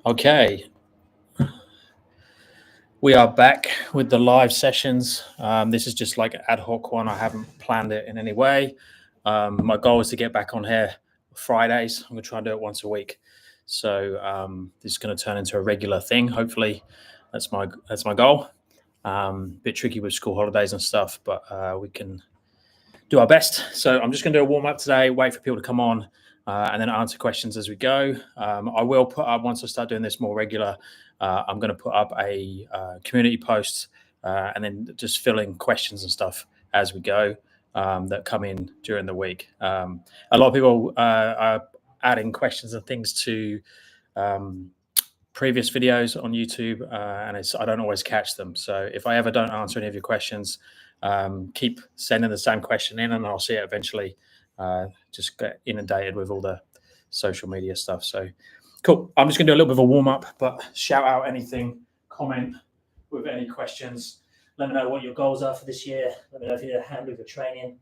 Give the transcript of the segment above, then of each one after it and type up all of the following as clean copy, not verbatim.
Okay, we are back with the live sessions. This is just like an ad hoc one. I haven't planned it in any way. My goal is to get back on here Fridays. I'm going to try and do it once a week. So this is going to turn into a regular thing. Hopefully, that's my goal. Bit tricky with school holidays and stuff, but we can do our best. So I'm just going to do a warm up today. Wait for people to come on. And then answer questions as we go. I will put up, once I start doing this more regular, I'm going to put up a community post and then just fill in questions and stuff as we go that come in during the week. A lot of people are adding questions and things to previous videos on YouTube, and I don't always catch them. So if I ever don't answer any of your questions, keep sending the same question in and I'll see it eventually. Just get inundated with all the social media stuff. So cool. I'm just going to do a little bit of a warm up, but shout out anything, comment with any questions. Let me know what your goals are for this year. Let me know if you need a hand with your training,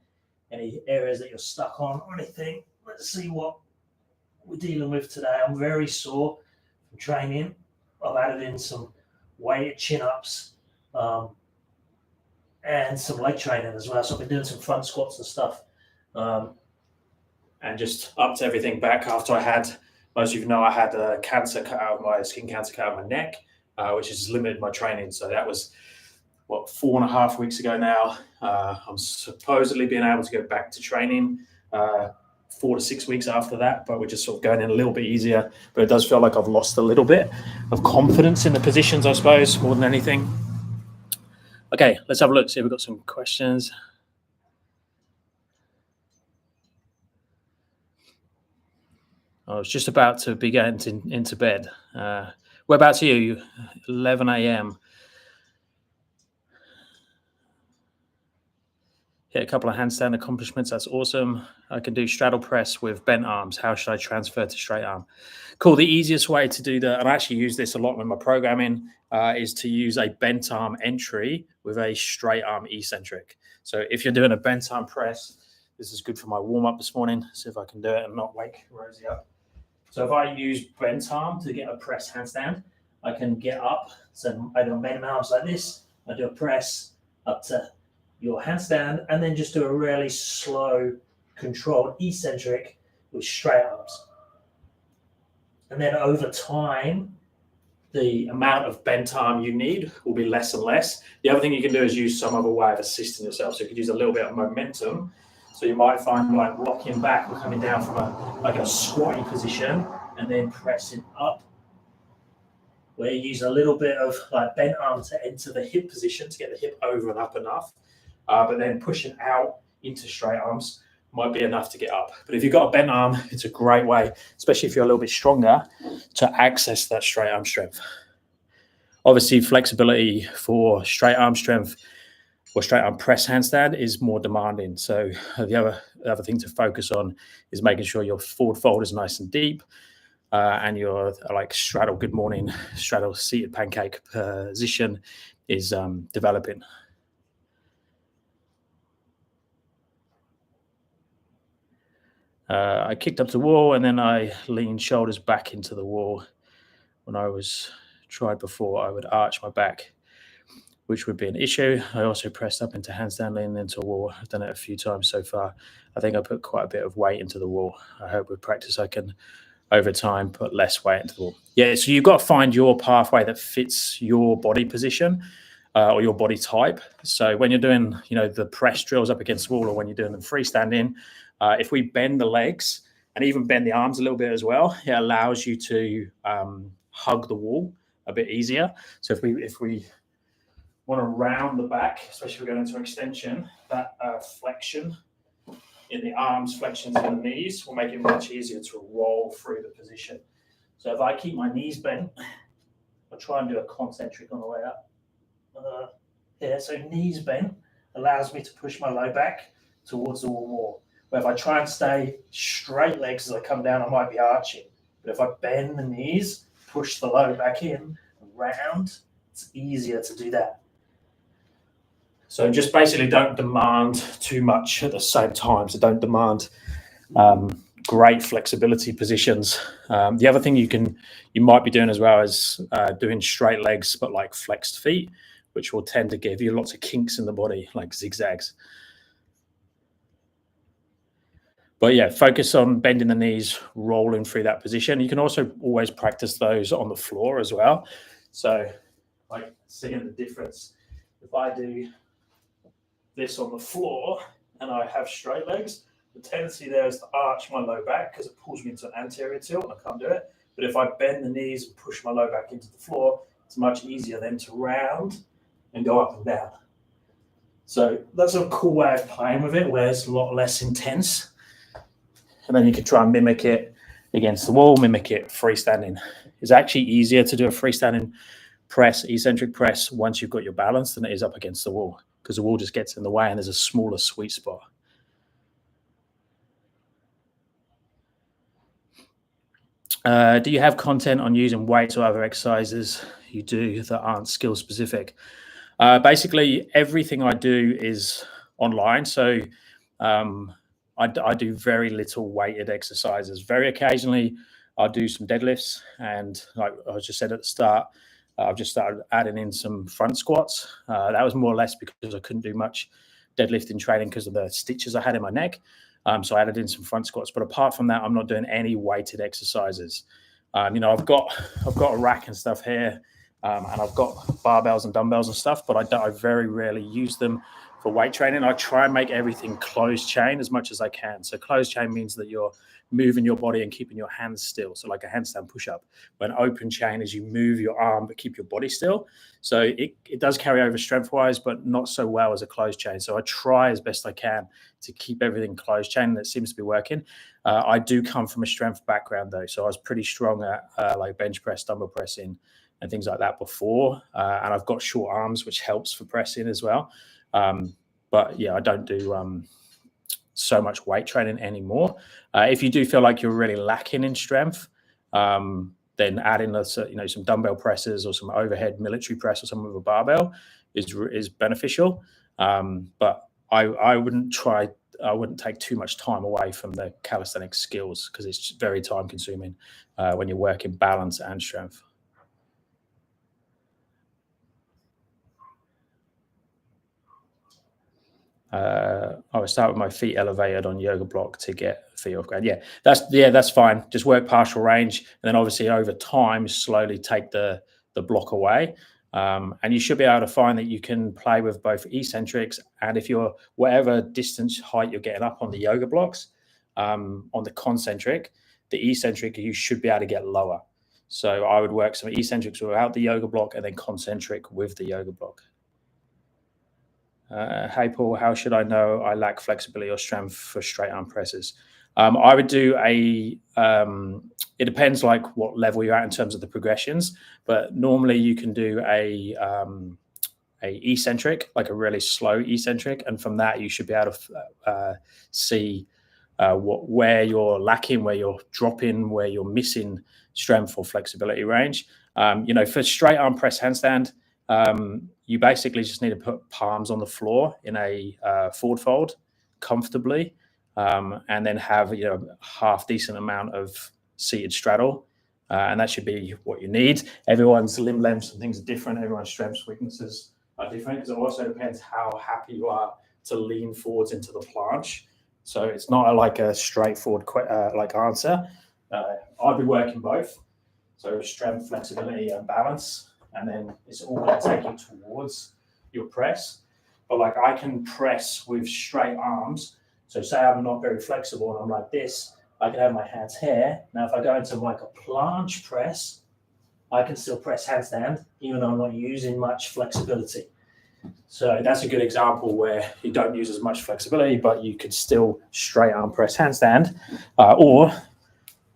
any areas that you're stuck on or anything. Let's see what we're dealing with today. I'm very sore from training. I've added in some weighted chin-ups and some leg training as well. So I've been doing some front squats and stuff. And just upped everything back after I had, most of you know, I had cancer cut out of my skin cancer cut out of my neck, which has limited my training. So that was, 4.5 weeks ago now. I'm supposedly being able to go back to training 4 to 6 weeks after that, but we're just sort of going in a little bit easier. But it does feel like I've lost a little bit of confidence in the positions, I suppose, more than anything. Okay, let's have a look, see if we've got some questions. I was just about to be going into bed. Whereabouts are you? 11 a.m. Yeah, a couple of handstand accomplishments. That's awesome. I can do straddle press with bent arms. How should I transfer to straight arm? Cool. The easiest way to do that, and I actually use this a lot in my programming, is to use a bent arm entry with a straight arm eccentric. So if you're doing a bent arm press, this is good for my warm up this morning. See if I can do it and not wake Rosie up. So if I use bent arm to get a press handstand, I can get up. So I do bent arms like this. I do a press up to your handstand and then just do a really slow, controlled eccentric with straight arms. And then over time, the amount of bent arm you need will be less and less. The other thing you can do is use some other way of assisting yourself. So you could use a little bit of momentum. So you might find like rocking back or coming down from a squatty position and then pressing up, where you use a little bit of like bent arm to enter the hip position to get the hip over and up enough, but then pushing out into straight arms might be enough to get up. But if you've got a bent arm, it's a great way, especially if you're a little bit stronger, to access that straight arm strength. Obviously, flexibility for straight arm strength or straight arm press handstand is more demanding. So the other thing to focus on is making sure your forward fold is nice and deep, and your like straddle good morning, straddle seated pancake position is developing. I kicked up to the wall and then I leaned shoulders back into the wall. When I was tried before, I would arch my back, which would be an issue. I also pressed up into handstand, leaning into a wall. I've done it a few times so far. I think I put quite a bit of weight into the wall. I hope with practice I can, over time, put less weight into the wall. Yeah, so you've got to find your pathway that fits your body position or your body type. So when you're doing, the press drills up against the wall, or when you're doing them freestanding, if we bend the legs and even bend the arms a little bit as well, it allows you to hug the wall a bit easier. So if we want to round the back, especially if we're going into extension, that flexion in the arms, flexions in the knees will make it much easier to roll through the position. So if I keep my knees bent, I'll try and do a concentric on the way up. Here, so knees bent allows me to push my low back towards the wall more. But if I try and stay straight legs as I come down, I might be arching. But if I bend the knees, push the low back in, and round, it's easier to do that. So just basically don't demand too much at the same time. So don't demand great flexibility positions. The other thing you might be doing as well is doing straight legs, but like flexed feet, which will tend to give you lots of kinks in the body, like zigzags. But yeah, focus on bending the knees, rolling through that position. You can also always practice those on the floor as well. So like seeing the difference. If I do this on the floor and I have straight legs, the tendency there is to arch my low back because it pulls me into an anterior tilt and I can't do it. But if I bend the knees and push my low back into the floor, it's much easier then to round and go up and down. So that's a cool way of playing with it, where it's a lot less intense. And then you can try and mimic it against the wall, mimic it freestanding. It's actually easier to do a freestanding press, eccentric press, once you've got your balance than it is up against the wall, because the wall just gets in the way and there's a smaller sweet spot. Do you have content on using weights or other exercises you do that aren't skill specific? Basically, everything I do is online. So I do very little weighted exercises. Very occasionally, I'll do some deadlifts. And like I just said at the start, I've just started adding in some front squats. That was more or less because I couldn't do much deadlifting training because of the stitches I had in my neck. So I added in some front squats. But apart from that, I'm not doing any weighted exercises. I've got a rack and stuff here. And I've got barbells and dumbbells and stuff, but I very rarely use them for weight training. I try and make everything closed chain as much as I can. So closed chain means that you're moving your body and keeping your hands still. So like a handstand push up. When open chain is you move your arm but keep your body still. So it does carry over strength wise, but not so well as a closed chain. So I try as best I can to keep everything closed chain, and it seems to be working. I do come from a strength background though. So I was pretty strong at like bench press, dumbbell pressing, and things like that before. And I've got short arms, which helps for pressing as well. But yeah, I don't do so much weight training anymore. If you do feel like you're really lacking in strength, then add in some dumbbell presses or some overhead military press or something with a barbell is beneficial. But I wouldn't take too much time away from the calisthenics skills because it's very time consuming when you're working balance and strength. I would start with my feet elevated on yoga block to get feet off ground. That's fine. Just work partial range, and then obviously over time slowly take the block away. And you should be able to find that you can play with both eccentrics, and if you're whatever distance height you're getting up on the yoga blocks, on the concentric, the eccentric you should be able to get lower. So I would work some eccentrics without the yoga block and then concentric with the yoga block. Hey Paul, how should I know I lack flexibility or strength for straight arm presses? I would do it depends like what level you're at in terms of the progressions, but normally you can do a eccentric, like a really slow eccentric, and from that you should be able to see where you're lacking, where you're dropping, where you're missing strength or flexibility range. For straight arm press handstand, you basically just need to put palms on the floor in a forward fold comfortably, and then have half decent amount of seated straddle, and that should be what you need. Everyone's limb lengths and things are different. Everyone's strengths, weaknesses are different because it also depends how happy you are to lean forwards into the planche. So it's not like a straightforward answer. I'd be working both, so strength, flexibility, and balance. And then it's all going to take you towards your press. But like I can press with straight arms. So say I'm not very flexible and I'm like this, I can have my hands here. Now if I go into like a planche press, I can still press handstand, even though I'm not using much flexibility. So that's a good example where you don't use as much flexibility, but you could still straight arm press handstand. Or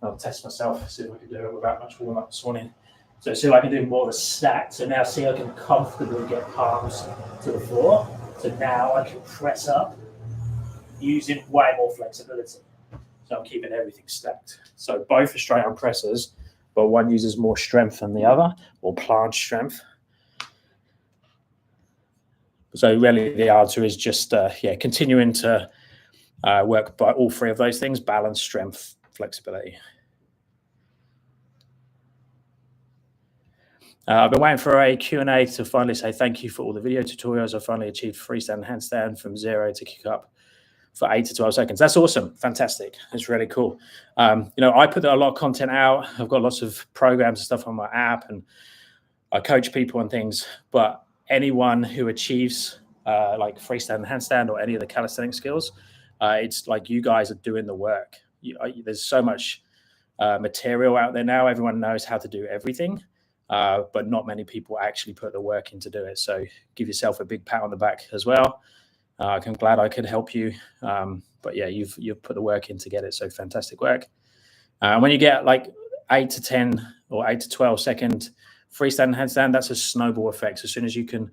I'll test myself, see if I can do it without much warm up this morning. So see if I can do more of a stack. So now see I can comfortably get palms to the floor. So now I can press up using way more flexibility. So I'm keeping everything stacked. So both are straight arm presses, but one uses more strength than the other, or planche strength. So really the answer is just continuing to work by all three of those things: balance, strength, flexibility. I've been waiting for a Q&A to finally say thank you for all the video tutorials. I finally achieved freestyle handstand from 0 to kick up for 8 to 12 seconds. That's awesome. Fantastic. That's really cool. I put a lot of content out. I've got lots of programs and stuff on my app, and I coach people and things. But anyone who achieves like freestyle handstand or any of the calisthenics skills, it's like you guys are doing the work. There's so much material out there now. Everyone knows how to do everything. But not many people actually put the work in to do it. So give yourself a big pat on the back as well. I'm glad I could help you. But yeah, you've put the work in to get it. So fantastic work. And when you get like 8 to 10 or 8 to 12 second freestyle handstand, that's a snowball effect. So as soon as you can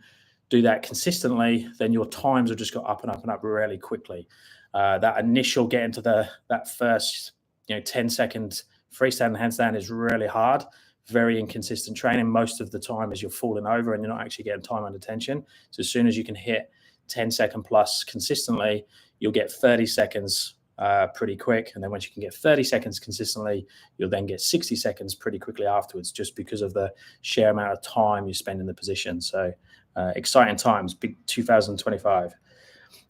do that consistently, then your times will just go up and up and up really quickly. That initial get into that first 10-second freestyle handstand is really hard. Very inconsistent training most of the time as you're falling over and you're not actually getting time under tension. So as soon as you can hit 10-second plus consistently, you'll get 30 seconds pretty quick. And then once you can get 30 seconds consistently, you'll then get 60 seconds pretty quickly afterwards, just because of the sheer amount of time you spend in the position. So exciting times, big 2025.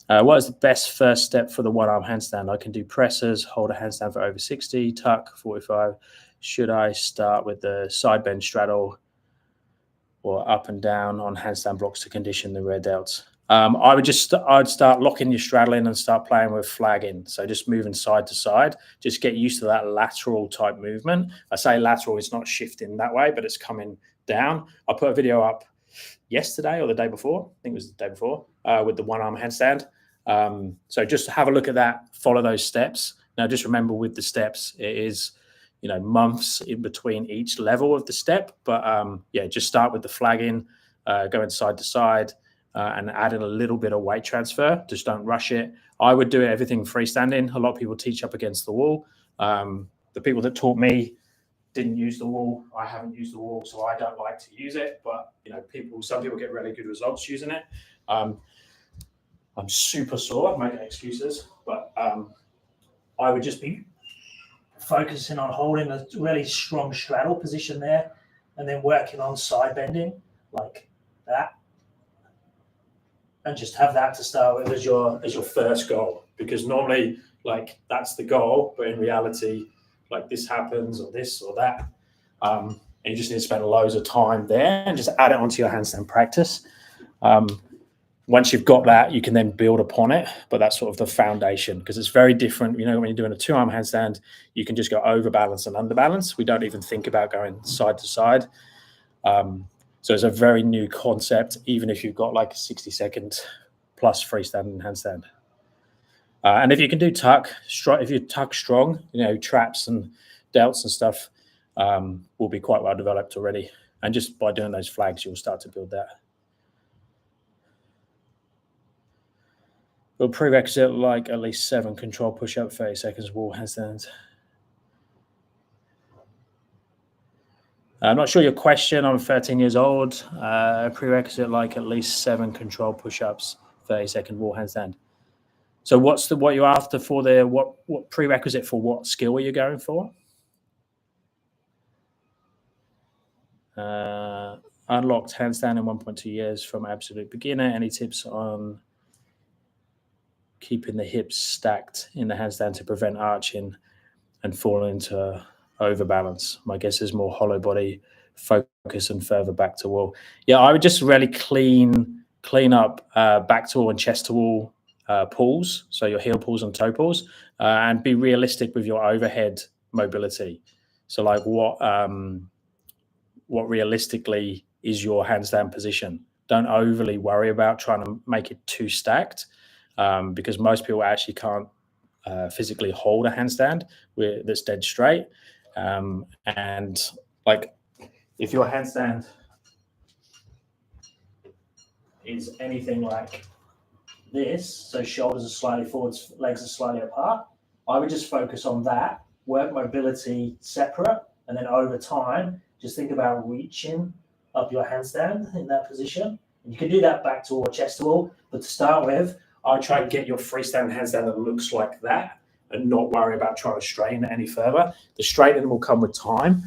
What is the best first step for the one-arm handstand? I can do presses, hold a handstand for over 60, tuck 45. Should I start with the side bend straddle or up and down on handstand blocks to condition the rear delts? I'd start locking your straddle in and start playing with flagging. So just moving side to side, just get used to that lateral type movement. I say lateral, it's not shifting that way, but it's coming down. I put a video up yesterday or the day before, I think it was the day before, with the one-arm handstand. So just have a look at that, follow those steps. Now just remember with the steps, it is months in between each level of the step. But just start with the flagging, going side to side, and add in a little bit of weight transfer. Just don't rush it. I would do everything freestanding. A lot of people teach up against the wall. The people that taught me didn't use the wall. I haven't used the wall, so I don't like to use it. But some people get really good results using it. I'm super sore. I'm making excuses, but I would just be focusing on holding a really strong straddle position there, and then working on side bending like that, and just have that to start with as your first goal, because normally like that's the goal, but in reality like this happens or this or that, and you just need to spend loads of time there and just add it onto your handstand practice. Once you've got that, you can then build upon it, but that's sort of the foundation, because it's very different. When you're doing a two-arm handstand, you can just go over balance and under balance. We don't even think about going side to side. So it's a very new concept, even if you've got like a 60-second plus freestanding handstand. And if you can do tuck, if you tuck strong, traps and delts and stuff will be quite well developed already. And just by doing those flags, you'll start to build that. Will prerequisite like at least 7 control push-up, 30 seconds wall handstands? I'm not sure your question. I'm 13 years old. Prerequisite like at least 7 control push-ups, 30-second wall handstand. So what you're after for the what prerequisite for what skill are you going for? Unlocked handstand in 1.2 years from absolute beginner. Any tips on keeping the hips stacked in the handstand to prevent arching and falling into overbalance? My guess is more hollow body focus and further back to wall. Yeah, I would just really clean up back to wall and chest to wall pulls, so your heel pulls and toe pulls, and be realistic with your overhead mobility. So like what realistically is your handstand position? Don't overly worry about trying to make it too stacked, because most people actually can't physically hold a handstand that's dead straight. And like if your handstand is anything like this, so shoulders are slightly forwards, legs are slightly apart, I would just focus on that, work mobility separate, and then over time, just think about reaching up your handstand in that position. And you can do that back to wall, chest to wall, but to start with, I try to get your freestanding handstand that looks like that, and not worry about trying to straighten it any further. The straightening will come with time.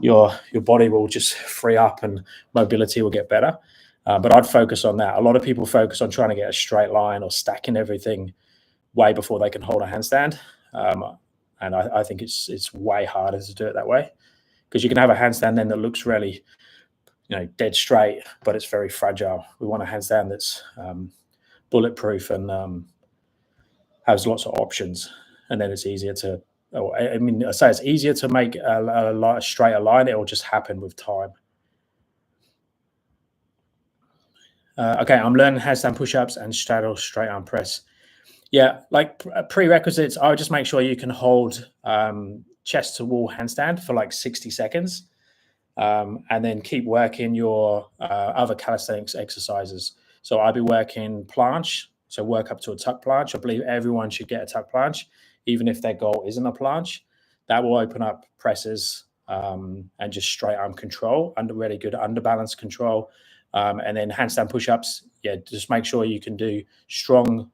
Your body will just free up and mobility will get better. But I'd focus on that. A lot of people focus on trying to get a straight line or stacking everything way before they can hold a handstand. And I think it's way harder to do it that way, because you can have a handstand then that looks really, dead straight, but it's very fragile. We want a handstand that's bulletproof and has lots of options, and then it's easier to. I say it's easier to make a straighter line. It will just happen with time. Okay, I'm learning handstand push-ups and straddle straight arm press. Yeah, like prerequisites, I would just make sure you can hold chest to wall handstand for like 60 seconds. And then keep working your other calisthenics exercises. So I'll be working planche, so work up to a tuck planche. I believe everyone should get a tuck planche, even if their goal isn't a planche. That will open up presses and just straight arm control, really good underbalance control. And then handstand push-ups, just make sure you can do strong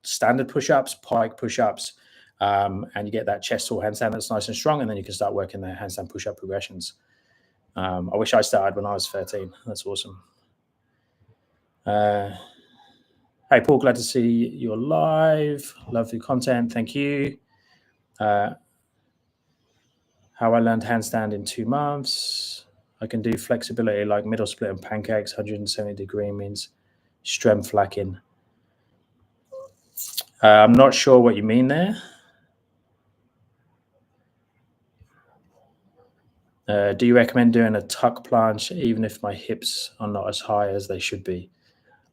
standard push-ups, pike push-ups, and you get that chest to wall handstand that's nice and strong, and then you can start working the handstand push-up progressions. I wish I started when I was 13. That's awesome. Hey, Paul, glad to see you're live. Love your content. Thank you. How I learned handstand in 2 months. I can do flexibility like middle split and pancakes. 170 degree means strength lacking. I'm not sure what you mean there. Do you recommend doing a tuck planche even if my hips are not as high as they should be?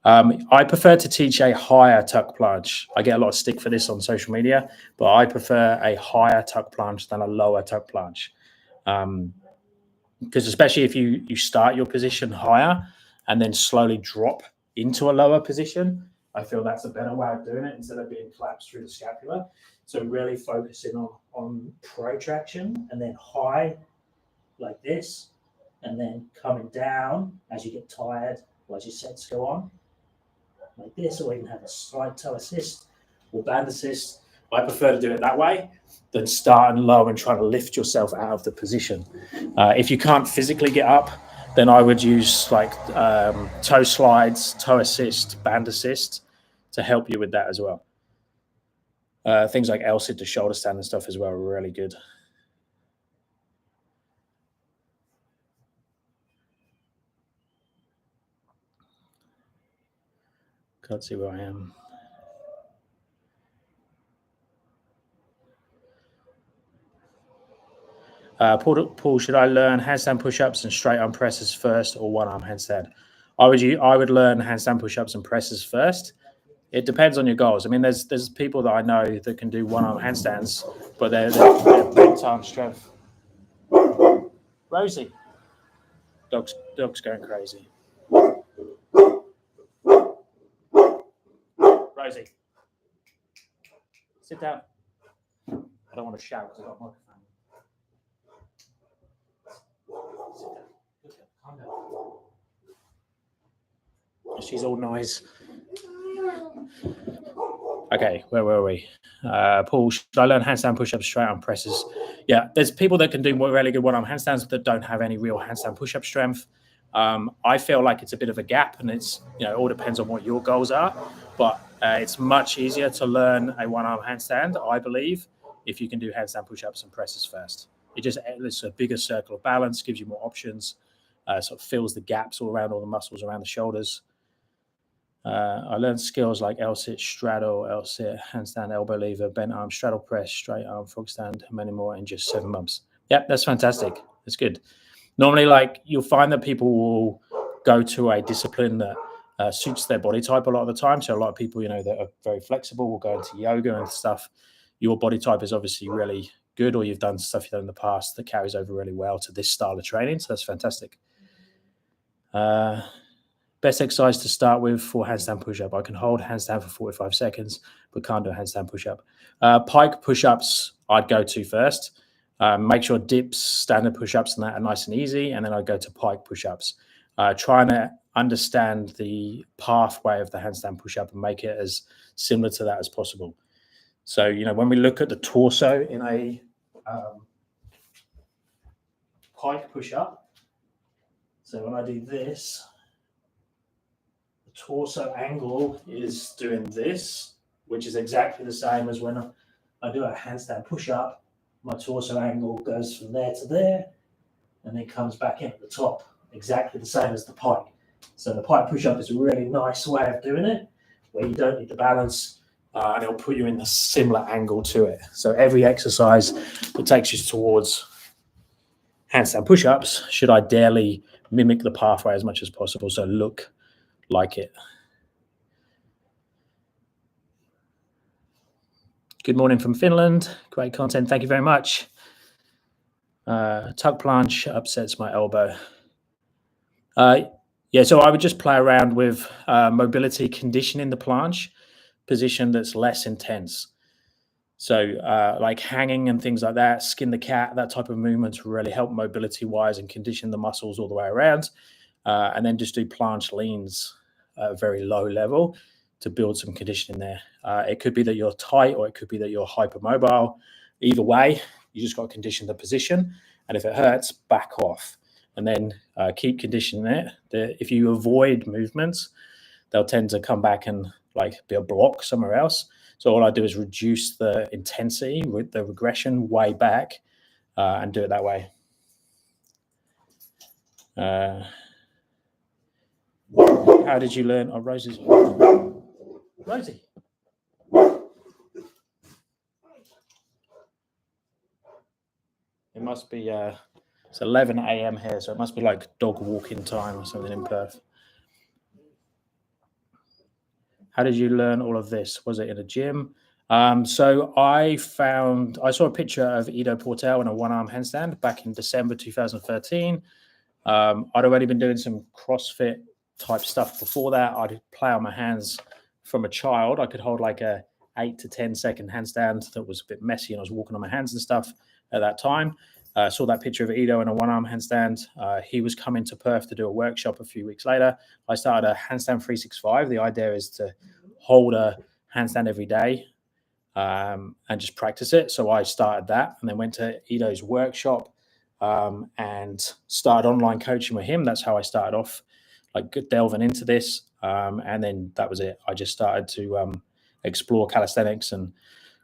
I prefer to teach a higher tuck planche. I get a lot of stick for this on social media, but I prefer a higher tuck planche than a lower tuck planche. Because especially if you start your position higher and then slowly drop into a lower position, I feel that's a better way of doing it instead of being collapsed through the scapula. So really focusing on protraction and then high like this, and then coming down as you get tired or as your sets go on, like this, or even have a side toe assist or band assist. I prefer to do it that way than starting low and trying to lift yourself out of the position. If you can't physically get up, then I would use like toe slides, toe assist, band assist to help you with that as well. Things like L-sit to shoulder stand and stuff as well are really good. Can't see where I am. Paul, should I learn handstand push-ups and straight arm presses first, or one arm handstand? I would learn handstand push-ups and presses first. It depends on your goals. I mean, there's people that I know that can do one arm handstands, but they're big time strength. Rosie, dog's going crazy. Rosie, sit down. I don't want to shout because I've got a microphone. Sit down. Calm down. She's all noise. Okay, where were we? Paul, should I learn handstand push-ups, straight arm presses? Yeah, there's people that can do really good one-arm handstands that don't have any real handstand push-up strength. I feel like it's a bit of a gap, and it's it all depends on what your goals are. But it's much easier to learn a one-arm handstand, I believe, if you can do handstand push-ups and presses first. It's a bigger circle of balance, gives you more options, sort of fills the gaps all around all the muscles around the shoulders. I learned skills like L-sit, straddle, L-sit, handstand, elbow lever, bent arm, straddle press, straight arm, frog stand, and many more in just 7 months. Yeah, that's fantastic. That's good. Normally, you'll find that people will go to a discipline that suits their body type a lot of the time. So a lot of people, that are very flexible will go into yoga and stuff. Your body type is obviously really good, or you've done stuff you've done in the past that carries over really well to this style of training. So that's fantastic. Best exercise to start with for handstand push-up. I can hold handstand for 45 seconds, but can't do a handstand push-up. Pike push-ups, I'd go to first. Make sure dips, standard push-ups, and that are nice and easy, and then I'd go to pike push-ups. Trying to understand the pathway of the handstand push-up and make it as similar to that as possible. So, when we look at the torso in a pike push-up, so when I do this, the torso angle is doing this, which is exactly the same as when I do a handstand push-up. My torso angle goes from there to there, and then comes back in at the top, exactly the same as the pike. So the pike push-up is a really nice way of doing it, where you don't need the balance, and it'll put you in a similar angle to it. So every exercise that takes you towards handstand push-ups should ideally mimic the pathway as much as possible, so look like it. Good morning from Finland. Great content. Thank you very much. Tuck planche upsets my elbow. Yeah, so I would just play around with mobility conditioning the planche position that's less intense. So like hanging and things like that, skin the cat, that type of movements really help mobility-wise and condition the muscles all the way around. And then just do planche leans at a very low level to build some conditioning there. It could be that you're tight, or it could be that you're hypermobile. Either way, you just got to condition the position. And if it hurts, back off. And then keep conditioning it. If you avoid movements, they'll tend to come back and be a block somewhere else. So all I do is reduce the intensity with the regression way back and do it that way. How did you learn? Oh, Rosie. It must be, it's 11 a.m. here, so it must be like dog walking time or something in Perth. How did you learn all of this? Was it in a gym? So I saw a picture of Ido Portal in a one-arm handstand back in December 2013. I'd already been doing some CrossFit type stuff before that. I'd play on my hands from a child. I could hold like a 8 to 10 second handstand that was a bit messy, and I was walking on my hands and stuff at that time. Saw that picture of Ido in a one-arm handstand. He was coming to Perth to do a workshop a few weeks later. I started a Handstand 365. The idea is to hold a handstand every day and just practice it. So I started that, and then went to Ido's workshop and started online coaching with him. That's how I started off, delving into this. And then that was it. I just started to explore calisthenics and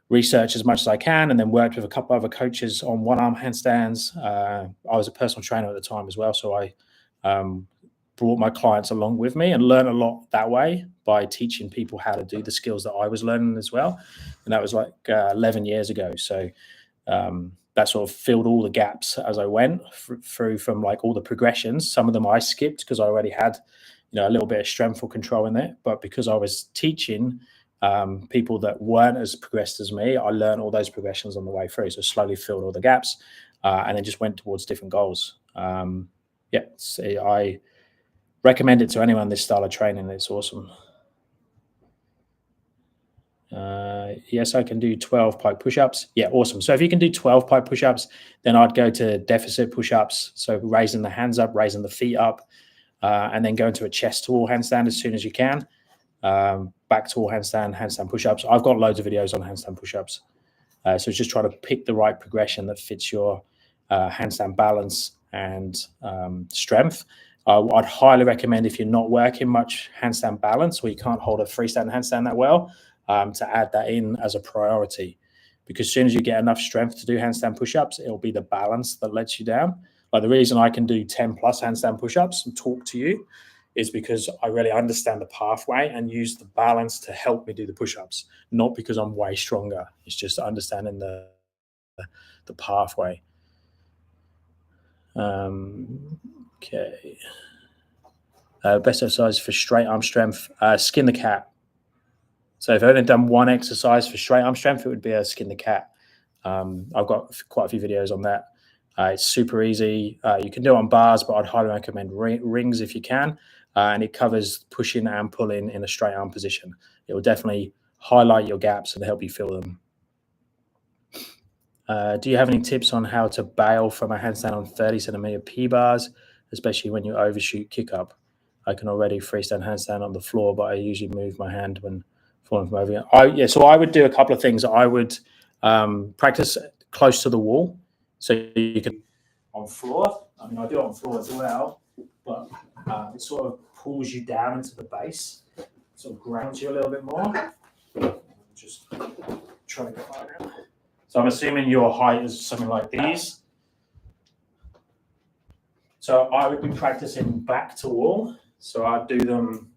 research as much as I can, and then worked with a couple other coaches on one-arm handstands. I was a personal trainer at the time as well, so I brought my clients along with me and learned a lot that way by teaching people how to do the skills that I was learning as well. And that was 11 years ago. So that sort of filled all the gaps as I went through from all the progressions. Some of them I skipped because I already had a little bit of strength or control in it, but because I was teaching people that weren't as progressed as me, I learned all those progressions on the way through. So slowly filled all the gaps and then just went towards different goals. I recommend it to anyone, this style of training. It's awesome. Yes, I can do 12 pike push-ups. Yeah, awesome. So if you can do 12 pike push-ups, then I'd go to deficit push-ups. So raising the hands up, raising the feet up, and then go into a chest to wall handstand as soon as you can. Back to wall handstand push-ups. I've got loads of videos on handstand push-ups. So just try to pick the right progression that fits your handstand balance and strength. I'd highly recommend, if you're not working much handstand balance, or you can't hold a freestanding handstand that well, to add that in as a priority. Because as soon as you get enough strength to do handstand push-ups, it'll be the balance that lets you down. The reason I can do 10 plus handstand push-ups and talk to you is because I really understand the pathway and use the balance to help me do the push-ups, not because I'm way stronger. It's just understanding the pathway. Okay. Best exercise for straight arm strength, skin the cat. So if I've only done one exercise for straight arm strength, it would be a skin the cat. I've got quite a few videos on that. It's super easy. You can do it on bars, but I'd highly recommend rings if you can. And it covers pushing and pulling in a straight arm position. It will definitely highlight your gaps and help you fill them. Do you have any tips on how to bail from a handstand on 30 centimeter P-bars, especially when you overshoot kick up? I can already freestyle handstand on the floor, but I usually move my hand when falling from over here. So I would do a couple of things. I would practice close to the wall, so you can on floor. I mean, I do it on floor as well, but it sort of pulls you down into the base, sort of grounds you a little bit more. Just try to get right now. So I'm assuming your height is something like these. So I would be practicing back to wall. So I'd do them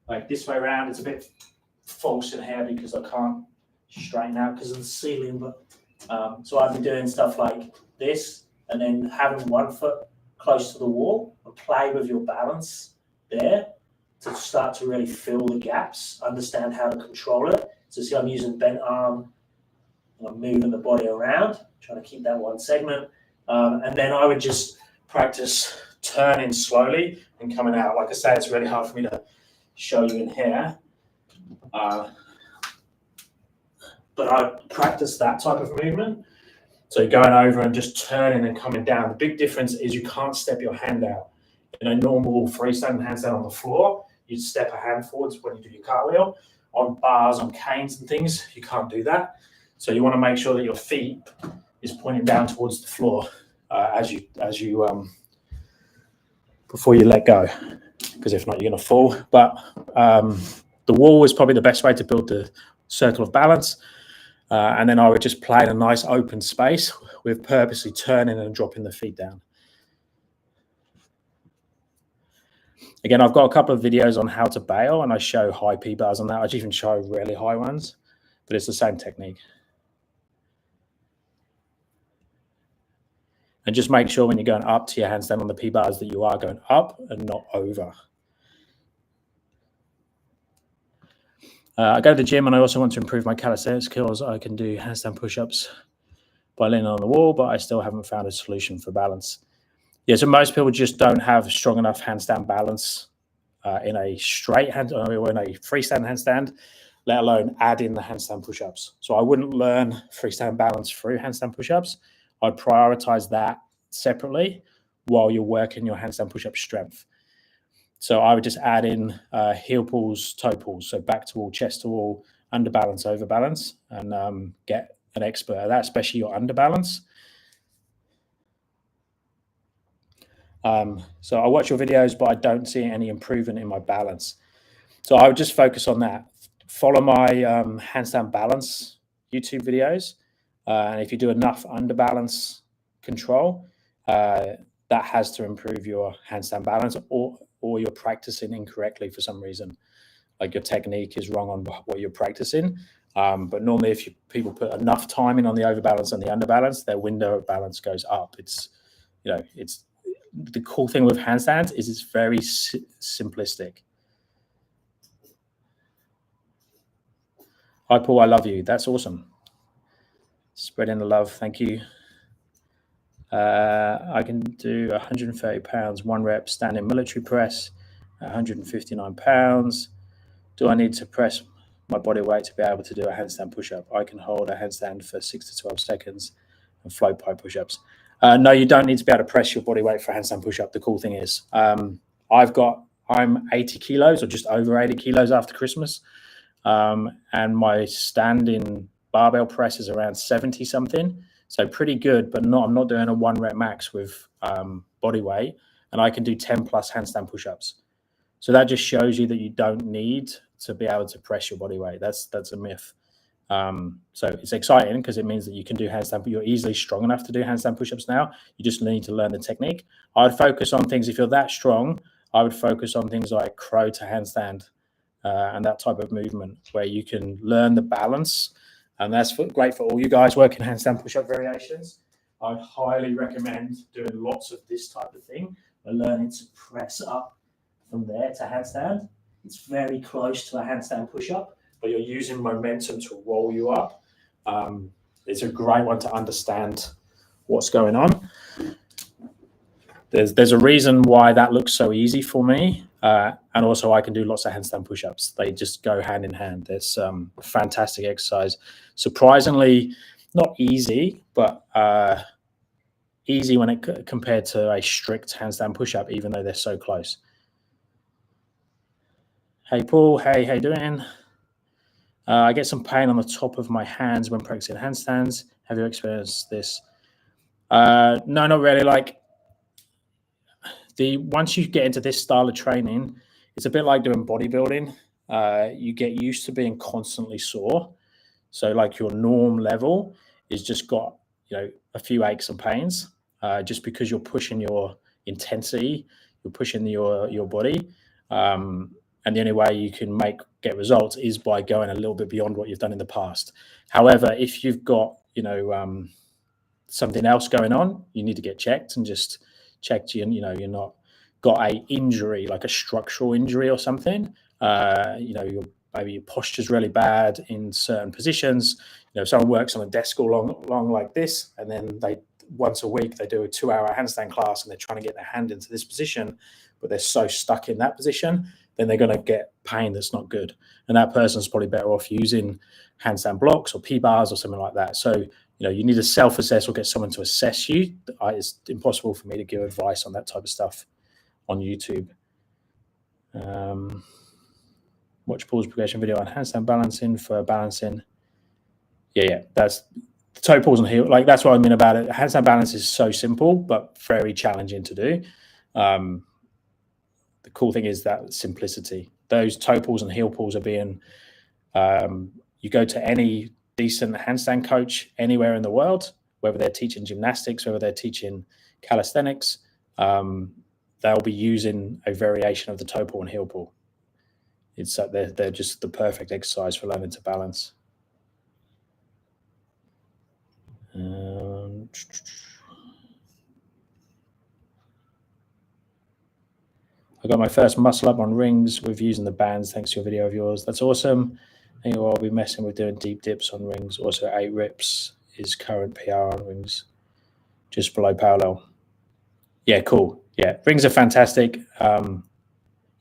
like this way around. It's a bit false in here because I can't straighten out because of the ceiling. But so I'd be doing stuff like this, and then having one foot close to the wall and play with your balance there to start to really fill the gaps, understand how to control it. So see, I'm using bent arm, and I'm moving the body around, trying to keep that one segment. And then I would just practice turning slowly and coming out. Like I say, it's really hard for me to show you in here. But I practice that type of movement. So you're going over and just turning and coming down. The big difference is you can't step your hand out. In a normal freestanding handstand on the floor, you'd step a hand forwards when you do your cartwheel. On bars, on canes and things, you can't do that. So you want to make sure that your feet is pointing down towards the floor as you before you let go, because if not, you're going to fall. But the wall is probably the best way to build the circle of balance. And then I would just play in a nice open space with purposely turning and dropping the feet down. Again, I've got a couple of videos on how to bail, and I show high P-bars on that. I even show really high ones, but it's the same technique. And just make sure when you're going up to your handstand on the P-bars that you are going up and not over. I go to the gym and I also want to improve my calisthenics skills. I can do handstand push-ups by leaning on the wall, but I still haven't found a solution for balance. Yeah, so most people just don't have strong enough handstand balance in a straight hand or in a freestanding handstand, let alone add in the handstand push-ups. So I wouldn't learn freestanding balance through handstand push-ups. I'd prioritize that separately while you're working your handstand push-up strength. So I would just add in heel pulls, toe pulls, so back to wall, chest to wall, under balance, over balance, and get an expert at that, especially your under balance. So I watch your videos, but I don't see any improvement in my balance. So I would just focus on that. Follow my handstand balance YouTube videos. And if you do enough under balance control, that has to improve your handstand balance, or you're practicing incorrectly for some reason. Like your technique is wrong on what you're practicing. But normally if people put enough time in on the overbalance and the underbalance, their window of balance goes up. It's the cool thing with handstands is it's very simplistic. Hi, Paul, I love you. That's awesome. Spreading the love. Thank you. I can do 130 pounds, 1 rep, standing military press, 159 pounds. Do I need to press my body weight to be able to do a handstand push-up? I can hold a handstand for 6 to 12 seconds and float pipe push-ups. No, you don't need to be able to press your body weight for a handstand push-up. The cool thing is I'm 80 kilos or just over 80 kilos after Christmas. And my standing barbell press is around 70 something. So pretty good, but I'm not doing a 1 rep max with body weight, and I can do 10 plus handstand push-ups. So that just shows you that you don't need to be able to press your body weight. That's a myth. So it's exciting because it means that you can do handstand, but you're easily strong enough to do handstand push-ups now. You just need to learn the technique. I would focus on things, if you're that strong, I would focus on things like crow to handstand and that type of movement where you can learn the balance. And that's great for all you guys working handstand push-up variations. I highly recommend doing lots of this type of thing and learning to press up from there to handstand. It's very close to a handstand push-up, but you're using momentum to roll you up. It's a great one to understand what's going on. There's a reason why that looks so easy for me. And also I can do lots of handstand push-ups. They just go hand in hand. It's fantastic exercise. Surprisingly, not easy, but easy when it compared to a strict handstand push-up, even though they're so close. Hey, Paul. Hey, how you doing? I get some pain on the top of my hands when practicing handstands. Have you experienced this? No, not really. Like once you get into this style of training, it's a bit like doing bodybuilding. You get used to being constantly sore. So like your norm level is just got a few aches and pains, just because you're pushing your intensity, you're pushing your body, and the only way you can get results is by going a little bit beyond what you've done in the past. However, if you've got something else going on, you need to get checked and just checked. You're not got a injury like a structural injury or something. Maybe your posture's really bad in certain positions. If someone works on a desk all long like this, and then once a week they do a 2-hour handstand class and they're trying to get their hand into this position, but they're so stuck in that position, then they're going to get pain that's not good. And that person's probably better off using handstand blocks or P-bars or something like that. So, you need to self-assess or get someone to assess you. It's impossible for me to give advice on that type of stuff on YouTube. Watch Paul's progression video on handstand balancing for balancing. Yeah, that's the toe pulls and heel. Like, that's what I mean about it. Handstand balance is so simple, but very challenging to do. The cool thing is that simplicity. Those toe pulls and heel pulls are being, you go to any decent handstand coach anywhere in the world, whether they're teaching gymnastics, whether they're teaching calisthenics, they'll be using a variation of the toe pull and heel pull. It's they're just the perfect exercise for learning to balance. I got my first muscle up on rings with using the bands thanks to a video of yours. That's awesome. And I'll be messing with doing deep dips on rings. Also, 8 reps is current PR on rings, just below parallel. Yeah, cool. Yeah, rings are fantastic.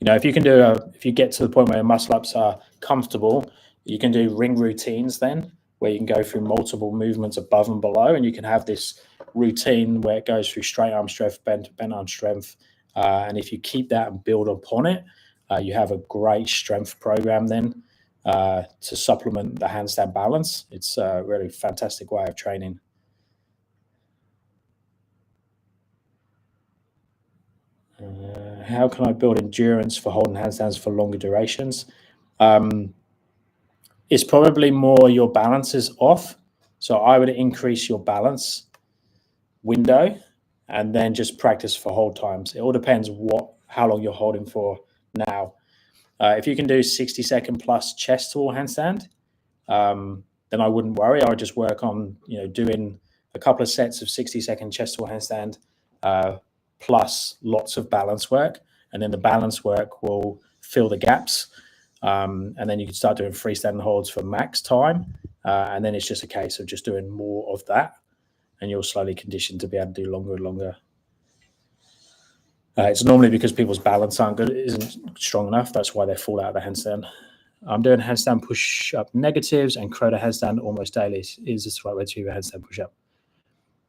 If you can if you get to the point where muscle ups are comfortable, you can do ring routines then, where you can go through multiple movements above and below, and you can have this routine where it goes through straight arm strength, bent arm strength. And if you keep that and build upon it, you have a great strength program then to supplement the handstand balance. It's a really fantastic way of training. How can I build endurance for holding handstands for longer durations? It's probably more your balance is off. So I would increase your balance window and then just practice for hold times. It all depends how long you're holding for now. If you can do 60-second plus chest to wall handstand, then I wouldn't worry. I would just work on doing a couple of sets of 60-second chest to wall handstand plus lots of balance work, and then the balance work will fill the gaps, and then you can start doing freestanding holds for max time, and then it's just a case of just doing more of that, and you'll slowly condition to be able to do longer and longer. It's normally because people's balance isn't strong enough. That's why they fall out of the handstand. I'm doing handstand push up negatives and Croda handstand almost daily. Is this the right way to do a handstand push up?